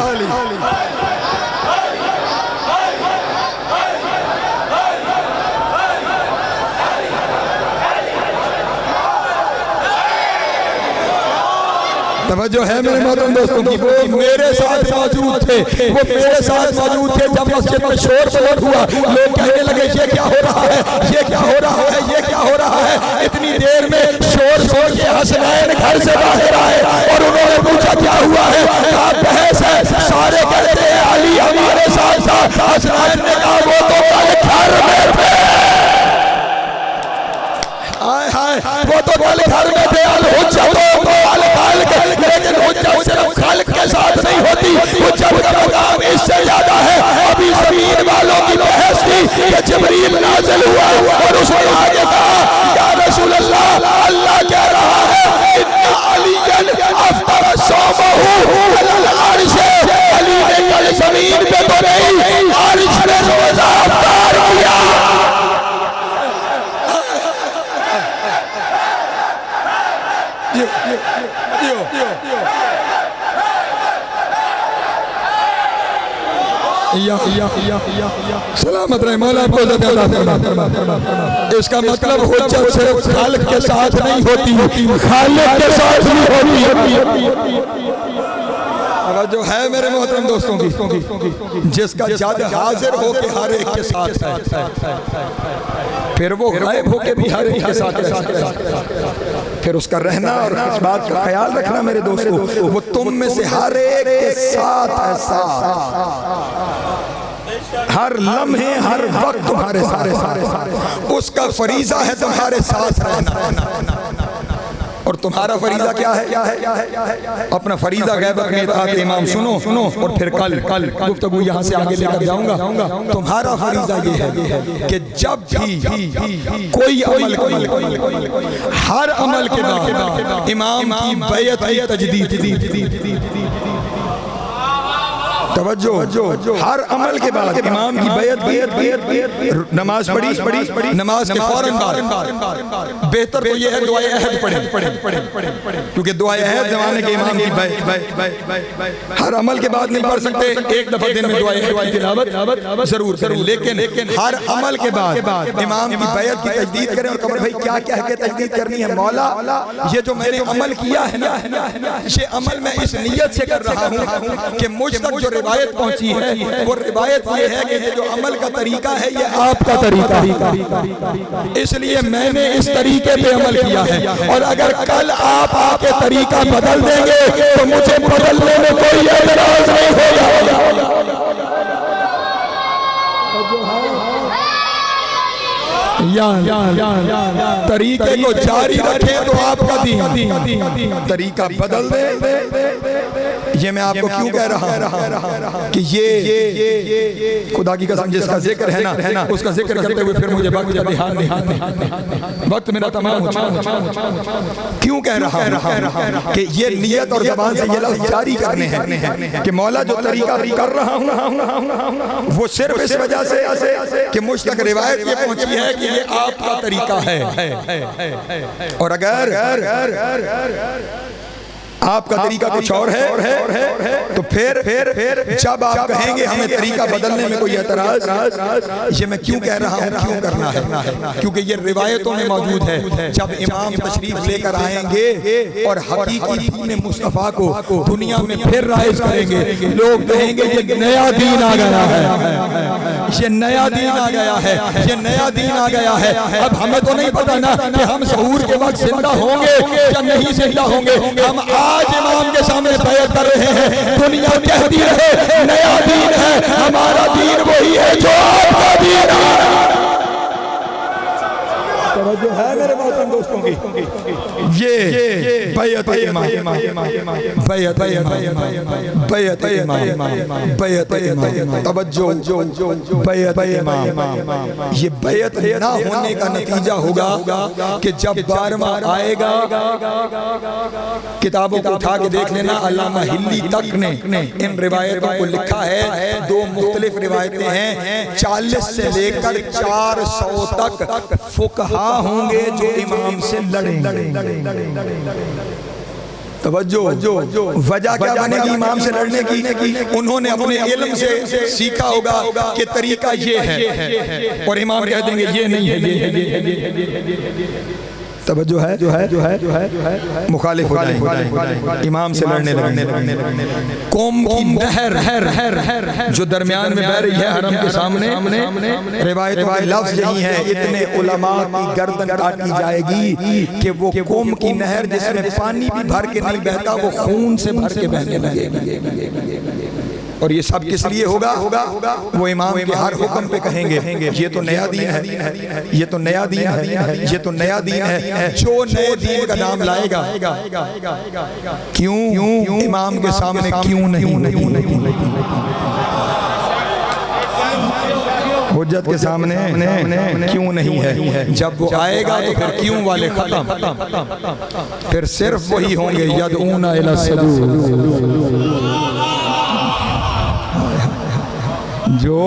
अली तवज्जो है मेरे मोहतरम दोस्तों की। वो मेरे साथ मौजूद थे, वो मेरे साथ मौजूद थे जब मस्जिद में शोर शोर हुआ। लोग कहने लगे ये क्या हो रहा है, ये क्या हो रहा है, ये क्या हो रहा है। इतनी देर में शोर शोर के हसनैन घर से बाहर आए और उन्होंने पूछा क्या हुआ है, कहा बहस है। सारे कहते हैं अली हमारे साथ था। हसनैन ने कहा वो तो कल घर में थे। हाय हाय वो तो कल घर में थे। लेकिन हुज्जत सिर्फ खालिक के साथ नहीं होती, हुज्जत का मकाम इससे ज्यादा है। अभी ज़मीन वालों की बहस थी कि जिब्रील नाज़िल हुआ और उसने आगे कहा या रसूल अल्लाह, अल्लाह कह रहा है इन्ना अलीयन अफ्तर सौमहु अलल अर्श। अली ने कल ज़मीन पे तो नहीं अर्श पे रोज़ा अफ्तार किया। सलामत रहे मौला को। इसका मतलब हुज्जत सिर्फ खालिक के साथ नहीं होती, खालिक के साथ भी होती। अगर जो है मेरे मोहतरम दोस्तों की, जिसका जद हाजिर हो के हर एक के साथ है, फिर वो गायब होके भी हर एक के साथ है। फिर उसका रहना और इस बात का ख्याल रखना मेरे दोस्तों, वो तुम में से हर एक के साथ है, हर लम्हे हर वक्त तुम्हारे साथ। उसका फरीजा है तुम्हारे साथ रहना। और तुम्हारा फरीजा क्या है? अपना फरीजा गैबत में इताअत इमाम सुनो और फिर कल गुफ्तगू यहाँ से आगे लेकर जाऊंगा। तुम्हारा फरीजा ये है कि जब भी कोई अमल हर अमल के बाद इमाम की बैअत की तजदीद। तवज्जो, हर अमल के बाद इमाम की बैअत, नमाज पढ़ी, नमाज के फौरन बाद बेहतर तो ये है दुआए अहद पढ़े, क्योंकि दुआए अहद जमाने के इमाम की बैअत। हर अमल के बाद नहीं पढ़ सकते, एक दफा दिन में दुआए अहद की तिलावत जरूर करें, लेकिन हर अमल के बाद इमाम की बैअत की तजदीद करें। और कमर भाई क्या कह के तजदीद करनी है? मौला ये जो मैंने अमल किया है ना, ये अमल मैं इस नियत से कर रहा हूँ कि मुझ तक जो रिवायत पहुंची है वो रिवायत ये है कि ये जो अमल का तरीका है ये आपका तरीका, इसलिए मैंने इस तरीके पे अमल किया है। और अगर कल आप आके तरीका बदल देंगे तो मुझे बदलने में कोई एतराज नहीं होगा। तरीके को जारी रखें तो आपका दीन, तरीका बदल दे। ये मैं आपको क्यों कह रहा हूं कि ये खुदा की कसम जिसका जिक्र है ना, उसका जिक्र करते हुए फिर मुझे वक्त वक्त मेरा तमाम हो चुका। क्यों कह रहा हूं कि ये नियत और ज़बान से ये लफ्ज़ जारी करने हैं कि मौला जो तरीका कर रहा हूं वो सिर्फ इस वजह से कि मुझ तक रिवायत ये पहुंची है कि ये आपका तरीका है। और अगर आपका तरीका कुछ और है तो फिर जब आप कहेंगे हमें तरीका बदलने में कोई एतराज, ये मैं क्यों कह रहा हूँ क्यों करना है, क्योंकि ये रिवायतों में मौजूद है। जब इमाम तशरीफ लेकर आएंगे और हकीकी दीन मुस्तफ़ा को दुनिया में फिर राइज करेंगे, लोग कहेंगे ये नया दीन आ गया है, ये नया दीन आ गया है, ये नया दीन आ गया है। अब हमें तो नहीं पता ना कि हम सहूर के वक्त जिंदा होंगे या नहीं जिंदा होंगे। हम आज इमाम के सामने बैत कर रहे हैं, दुनिया कहती रहे नया दीन है, हमारा दीन वही है जो आपका दीन है। है मेरे मोहतरम दोस्तों की, ये बैयत इमाम, बैयत इमाम, तवज्जो, बैयत इमाम। ये बैयत ना होने का नतीजा होगा कि जब 12वां आएगा, किताबों को उठा के देख लेना, अल्लामा हिल्ली तक ने इन रिवायतों को लिखा है। दो मुख्तलिफ रिवायतें हैं, 40 से लेकर 400 तक फुकहा होंगे जो इमाम से लड़ेंगे। तवज्जो, वजह क्या बनेगी इमाम से लड़ने की? उन्होंने अपने इल्म से सीखा होगा कि तरीका ये है, और इमाम कह देंगे ये नहीं है, ये है। तवज्जो है, जो है मुखालिफ हो जाएंगे, इमाम से लड़ने लगेंगे। कौम की नहर जो दरमियान में बह रही है हरम के सामने, रिवायतों के लफ्ज़ यही है, इतने उलमा की गर्दन काटी जाएगी कि वो कौम की नहर जिसमें पानी भी भर के नहीं बहता, वो खून से भर के बहने लगेगी। और ये सब किस लिए होगा? वो इमाम के हर हुक्म पे कहेंगे ये तो नया दीन है, ये तो नया दीन है, ये तो नया दीन है। जो नए दीन का नाम लाएगा, क्यों इमाम के सामने क्यों नहीं? हुज्जत के सामने क्यों नहीं है? जब वो आएगा तो फिर क्यों वाले खत्म, फिर सिर्फ वही होंगे यदऊना इला सजूद, जो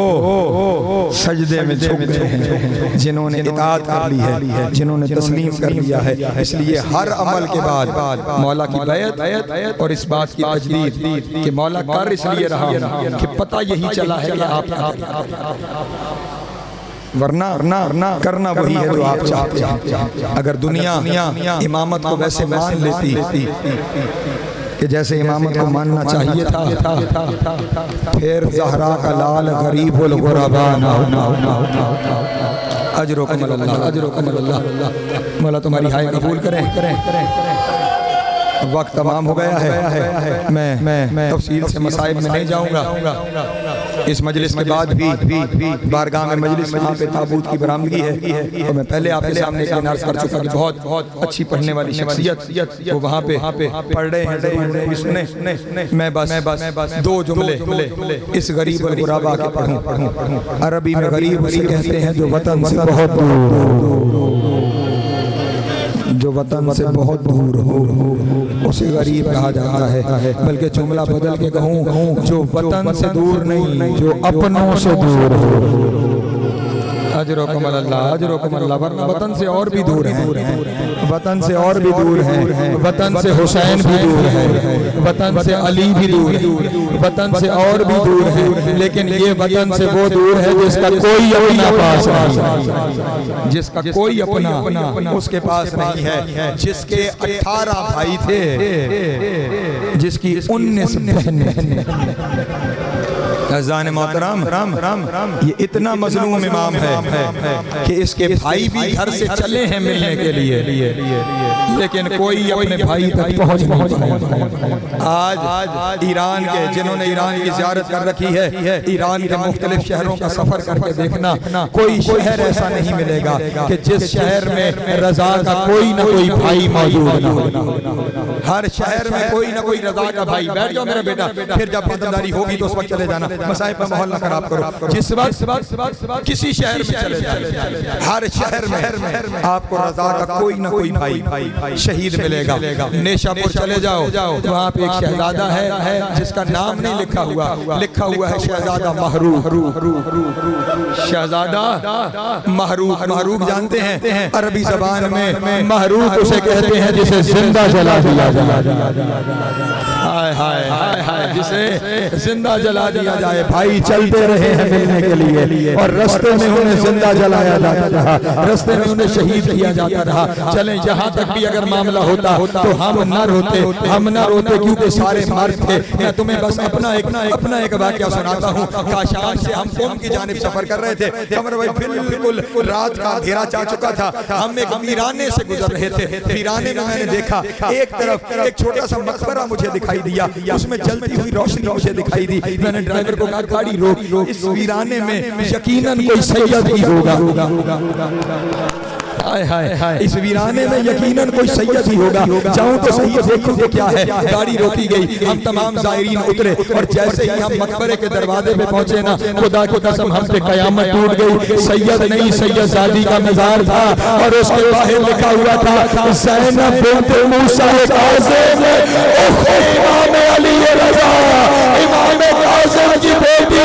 सजदे में झुक गए हैं, जिन्होंने इताअत कर ली है, जिन्होंने तस्लीम कर लिया है। इसलिए हर अमल के बाद मौला की बैत और इस बात की तजदीद कि मौला कर इसलिए रहा कि पता यही चला है कि आप वरना करना वही है जो आप चाहते हैं। अगर दुनिया इमामत को वैसे मान लेती कि जैसे इमामत को मानना चाहिए था, फिर ज़हरा का लाल गरीबुल गुरबा ना होना। अजरुकुम अल्लाह, अजरुकुम अल्लाह। मौला तुम्हारी हाय कबूल करें। वक्त तमाम हो गया है, मैं तफसील से मसाइल में नहीं जाऊंगा। इस मजलिस के बाद भी बारगाह में मजलिस में पे ताबूत की बरामदगी है, तो मैं पहले आपके सामने एक अर्ज कर चुका कि बहुत अच्छी पढ़ने वाली शख्सियत वो वहाँ पे पढ़ रहे हैं, सुने। मैं बस 2 जुमले इस गरीब और गुराबा के पढ़ूं। अरबी में गरीब उसे कहते हैं जो वतन से बहुत दूर हो, जो वतन से बहुत दूर हो उसे गरीब कहा जाता है। बल्कि जुमला बदल के कहूँ, जो वतन से दूर नहीं, जो अपनों से दूर हो। अजरुकुम अल्लाह, अजरुकुम अल्लाह। वरना वतन से और भी दूर हैं, वतन से और भी दूर हैं, वतन से हुसैन भी दूर है, वतन से अली भी दूर है, वतन से और भी दूर है। लेकिन ये वतन से वो दूर है जिसका कोई अपना पास नहीं, जिसका कोई अपना उसके पास नहीं है, जिसके 18 भाई थे, जिसकी 19 बहनें। अज़ान मोहतरम, ये इतना मज़लूम इमाम है कि इसके भाई भी घर से चले हैं मिलने के लिए, लेकिन कोई अपने भाई तक पहुंच नहीं पाया। आज ईरान के जिन्होंने ईरान की ज़ियारत कर रखी है, ईरान के मुख्तलिफ शहरों का सफ़र करके देखना, कोई शहर ऐसा नहीं मिलेगा कि जिस शहर में रज़ा का कोई ना कोई भाई मौजूद ना हो। हर शहर में कोई ना कोई रज़ा का भाई। बैठ जाओ मेरा बेटा, फिर जब खतरदारी होगी तो उस वक्त चले जाना, मसाइब में माहौल ना खराब करो। जिस वक्त किसी शहर में चले जाए, हर शहर में आपको रज़ा का कोई ना कोई भाई शहीद मिलेगा। नेशापुर चले जाओ, वहाँ पे एक शहजादा है जिसका नाम नहीं लिखा हुआ है शहजादा महरूख। शहजादा महरूख जानते हैं? अरबी ज़बान में महरूख उसे कहते हैं जिसे जिंदा जला दिया जाए। हाय हाय हाय हाय, जिसे जिंदा जला दिया जाए। भाई चलते रहे हैं मिलने के लिए और रास्ते में उन्हें जिंदा जलाया जाता रहा, रास्ते में उन्हें शहीद किया जाता रहा। चलें, यहाँ तक भी अगर मामला होता तो हम न रोते क्योंकि सारे मर्द थे। मैं तुम्हें बस अपना एक वाक़या सुनाता हूँ। काशान से हम कोम की जानिब सफर कर रहे थे। कमर भाई बिल्कुल रात का अंधेरा चाह चुका था। हम एक वीराने से गुजर रहे थे। वीराने में मैंने देखा एक तरफ एक छोटा सा मकबरा मुझे दिखाई दिया, उसमें जलती हुई रोशनी मुझे दिखाई दी। मैंने ड्राइवर को कहा गाड़ी रोक, इस वीराने में यकीनन कोई सैयद ही होगा। हाय हाय, इस वीराने में यकीनन कोई सैयद ही होगा। जाऊं तो सही देखो क्या है। गाड़ी रोकी गई, हम तमाम ज़ायरीन उतरे और जैसे ही हम मकबरे के दरवाजे पे पहुंचे ना, खुदा की कसम हम पे कयामत टूट गई। सैयद नहीं, सैयदजादी का मज़ार था और उसके बाहर लिखा हुआ था ज़ैनब बिन्त मूसा काज़िम इमाम अली रज़ा, इमाम काज़िम की बेटी,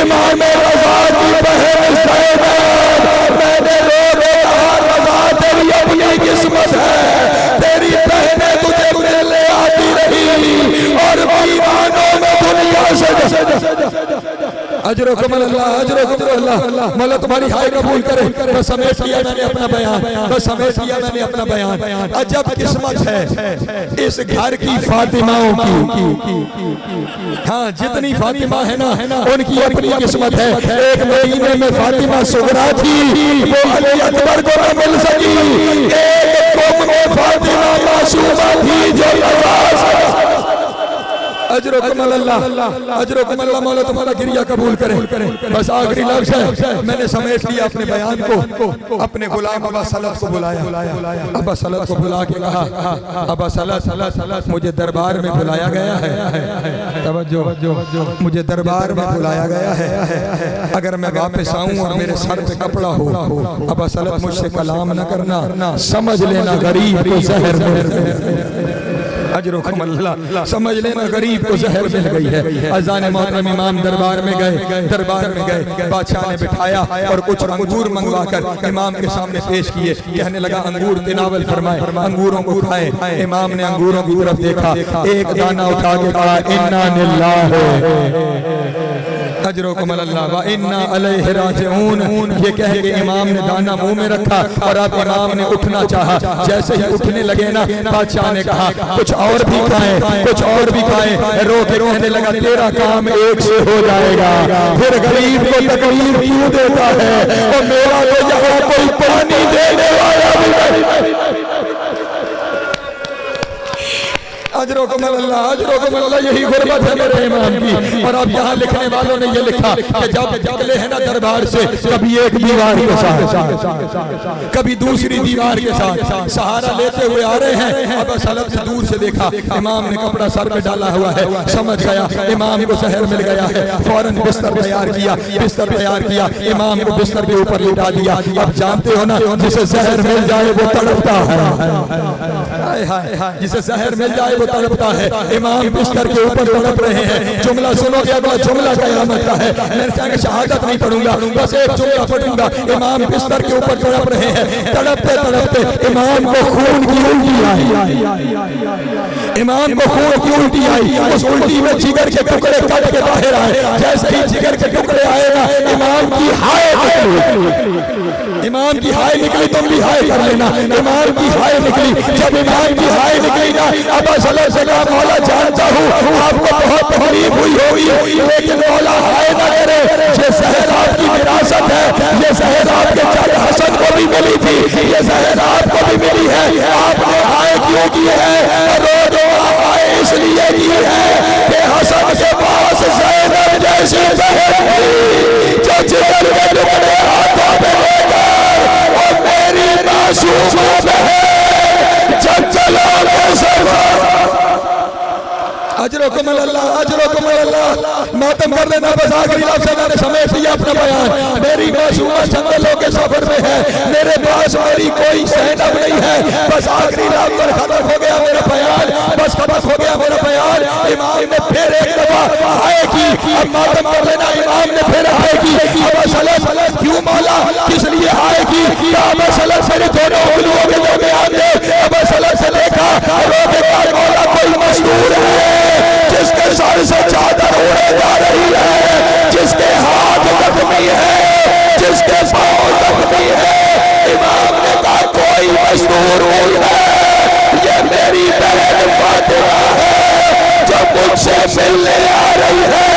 इमाम रज़ा की बहन ज़ैनब। मैंने तेरी अपनी किस्मत है, तेरी बहनें तुझे मिलने आती रही और दीवानों में दुनिया से अजरो कमल अल्लाह, अजरो कमल अल्लाह। मौला तुम्हारी हाय कबूल करे। बस समेट लिया मैंने अपना बयान, बस समेट लिया मैंने अपना बयान। अजब किस्मत है इस घर की फातिमाओं की। हाँ, जितनी फातिमा है ना उनकी अपनी किस्मत है। एक मदीने में फातिमा सुगरा थी, वो अली अकबर को न मिल सकी। एक कौम में फातिमा मासूमा थी जो अजरो कमल अल्लाह, अजरो कमल अल्लाह। मौला तुम्हारा गिरिया कबूल करे। बस आखिरी लफ्ज़ है, मैंने समेट लिया अपने बयान को। अपने गुलाम अबा सलत को बुलाया, अबा सलत को बुला के कहा, अबा सलत मुझे दरबार में बुलाया गया है। तवज्जो, मुझे दरबार में बुलाया गया है। अगर मैं वापस आऊं और मेरे सर पे कपड़ा हो, अबा सलत मुझसे कलाम न करना, समझ लेना गरीब को जहर मिल। अजरो कमल अल्लाह, समझ लेना गरीब को जहर मिल गई है। अज़ान मोहतरम इमाम दरबार में गए, दरबार में गए। बादशाह ने बिठाया और कुछ अंगूर मंगवा कर इमाम के सामने पेश किए। कहने लगा अंगूर तिनावल फरमाए, अंगूरों को खाए। इमाम ने अंगूरों की तरफ देखा, एक दाना उठा के कहा इन्ना लिल्लाह अजरो कमल अल्लाह व इन्ना अलैहि राजिऊन। ये कह के इमाम ने दाना मुंह में रखा और अब इमाम ने उठना चाहा। जैसे ही उठने लगे ना, बादशाह ने कहा कुछ और भी खाएं, कुछ और भी खाएं। रो के कहने लगा तेरा काम एक से हो जाएगा, फिर गरीब को तकलीफ क्यों देता है, और मेरा तो यहाँ कोई पानी देने वाला भी नहीं। अजरो कमल अल्लाह, अजरो कमल अल्लाह। यही गुर्बत है मेरे इमाम की। और अब यहाँ लिखने वालों ने ये लिखा कि जब निकले हैं ना दरबार से, कभी एक दीवार के साथ, कभी दूसरी दीवार के साथ सहारा लेते हुए आ रहे हैं। अब सलत से दूर से देखा, इमाम ने कपड़ा सर पे डाला हुआ है। समझ गया इमाम को जहर मिल गया है। फौरन बिस्तर तैयार किया, बिस्तर तैयार किया, इमाम को बिस्तर के ऊपर लिटा दिया। अब जानते हो ना, जिसे जहर मिल जाए वो तड़पता है, जिसे जहर मिल जाए वो तड़पता है। इमाम बिस्तर के ऊपर तड़प रहे हैं। जुमला सुनोगे, अगला जुमला क़यामत का है। मैंने कहा कि शहादत नहीं पढ़ूंगा, बस एक जुमला पढ़ूंगा। इमाम बिस्तर के ऊपर तड़प रहे हैं। तड़पते तड़पते इमाम को खून की उल्टी आई, इमाम को खून की उल्टी आई। उस उल्टी में जिगर के टुकड़े कट के बाहर आए। जैसे ही जिगर के टुकड़े आए ना, इमाम की हाय निकली, इमाम की हाय निकली। तुम भी हाय कर लेना। इमाम की हाय निकली। जब इमाम की हाय निकली ना, अब से कहा मौला जानता हूँ आपको बहुत तकलीफ हुई होगी, लेकिन मौला हाय ना करे। ये जहर आपकी विरासत है, ये जहर आपके चाचा हसन को भी मिली थी, ये जहर आपको भी मिली है। आपने हाय क्यों की है? रोज हाय इसलिए की है कि हसन के पास ज़ैनब जैसी बहन थी जो जिगर के टुकड़े हाथों में लेकर और मेरी मासूम बहन जब चला अजरो कमल अल्लाह, अजरो कमल अल्लाह। मातम कर लेना बस। आखिरी लफ्ज़ से मैंने समेट लिया अपना बयान। मेरी मासूमा जंगलों के सफर में है, मेरे पास मेरी कोई ज़ैनब नहीं है। बस आखिरी लफ्ज़ पर खत्म हो गया मेरा बयान, बस खत्म हो गया मेरा बयान। इमाम ने फिर एक दफा हाय की। अब मातम कर लेना, इमाम ने फिर हाय की। क्यों मौला, किस लिए हाय की? मेरे दोनों उंगलियों के दरमियान में अब से देखा, मौला कोई मजदूर है जिसके सर से चादर उड़े जा रही है, जिसके हाथ जख्मी है, जिसके पांव जख्मी है। इमाम ने कहा कोई मजदूर नहीं है, ये मेरी बहन फातिमा है जो मुझसे मिलने आ रही है।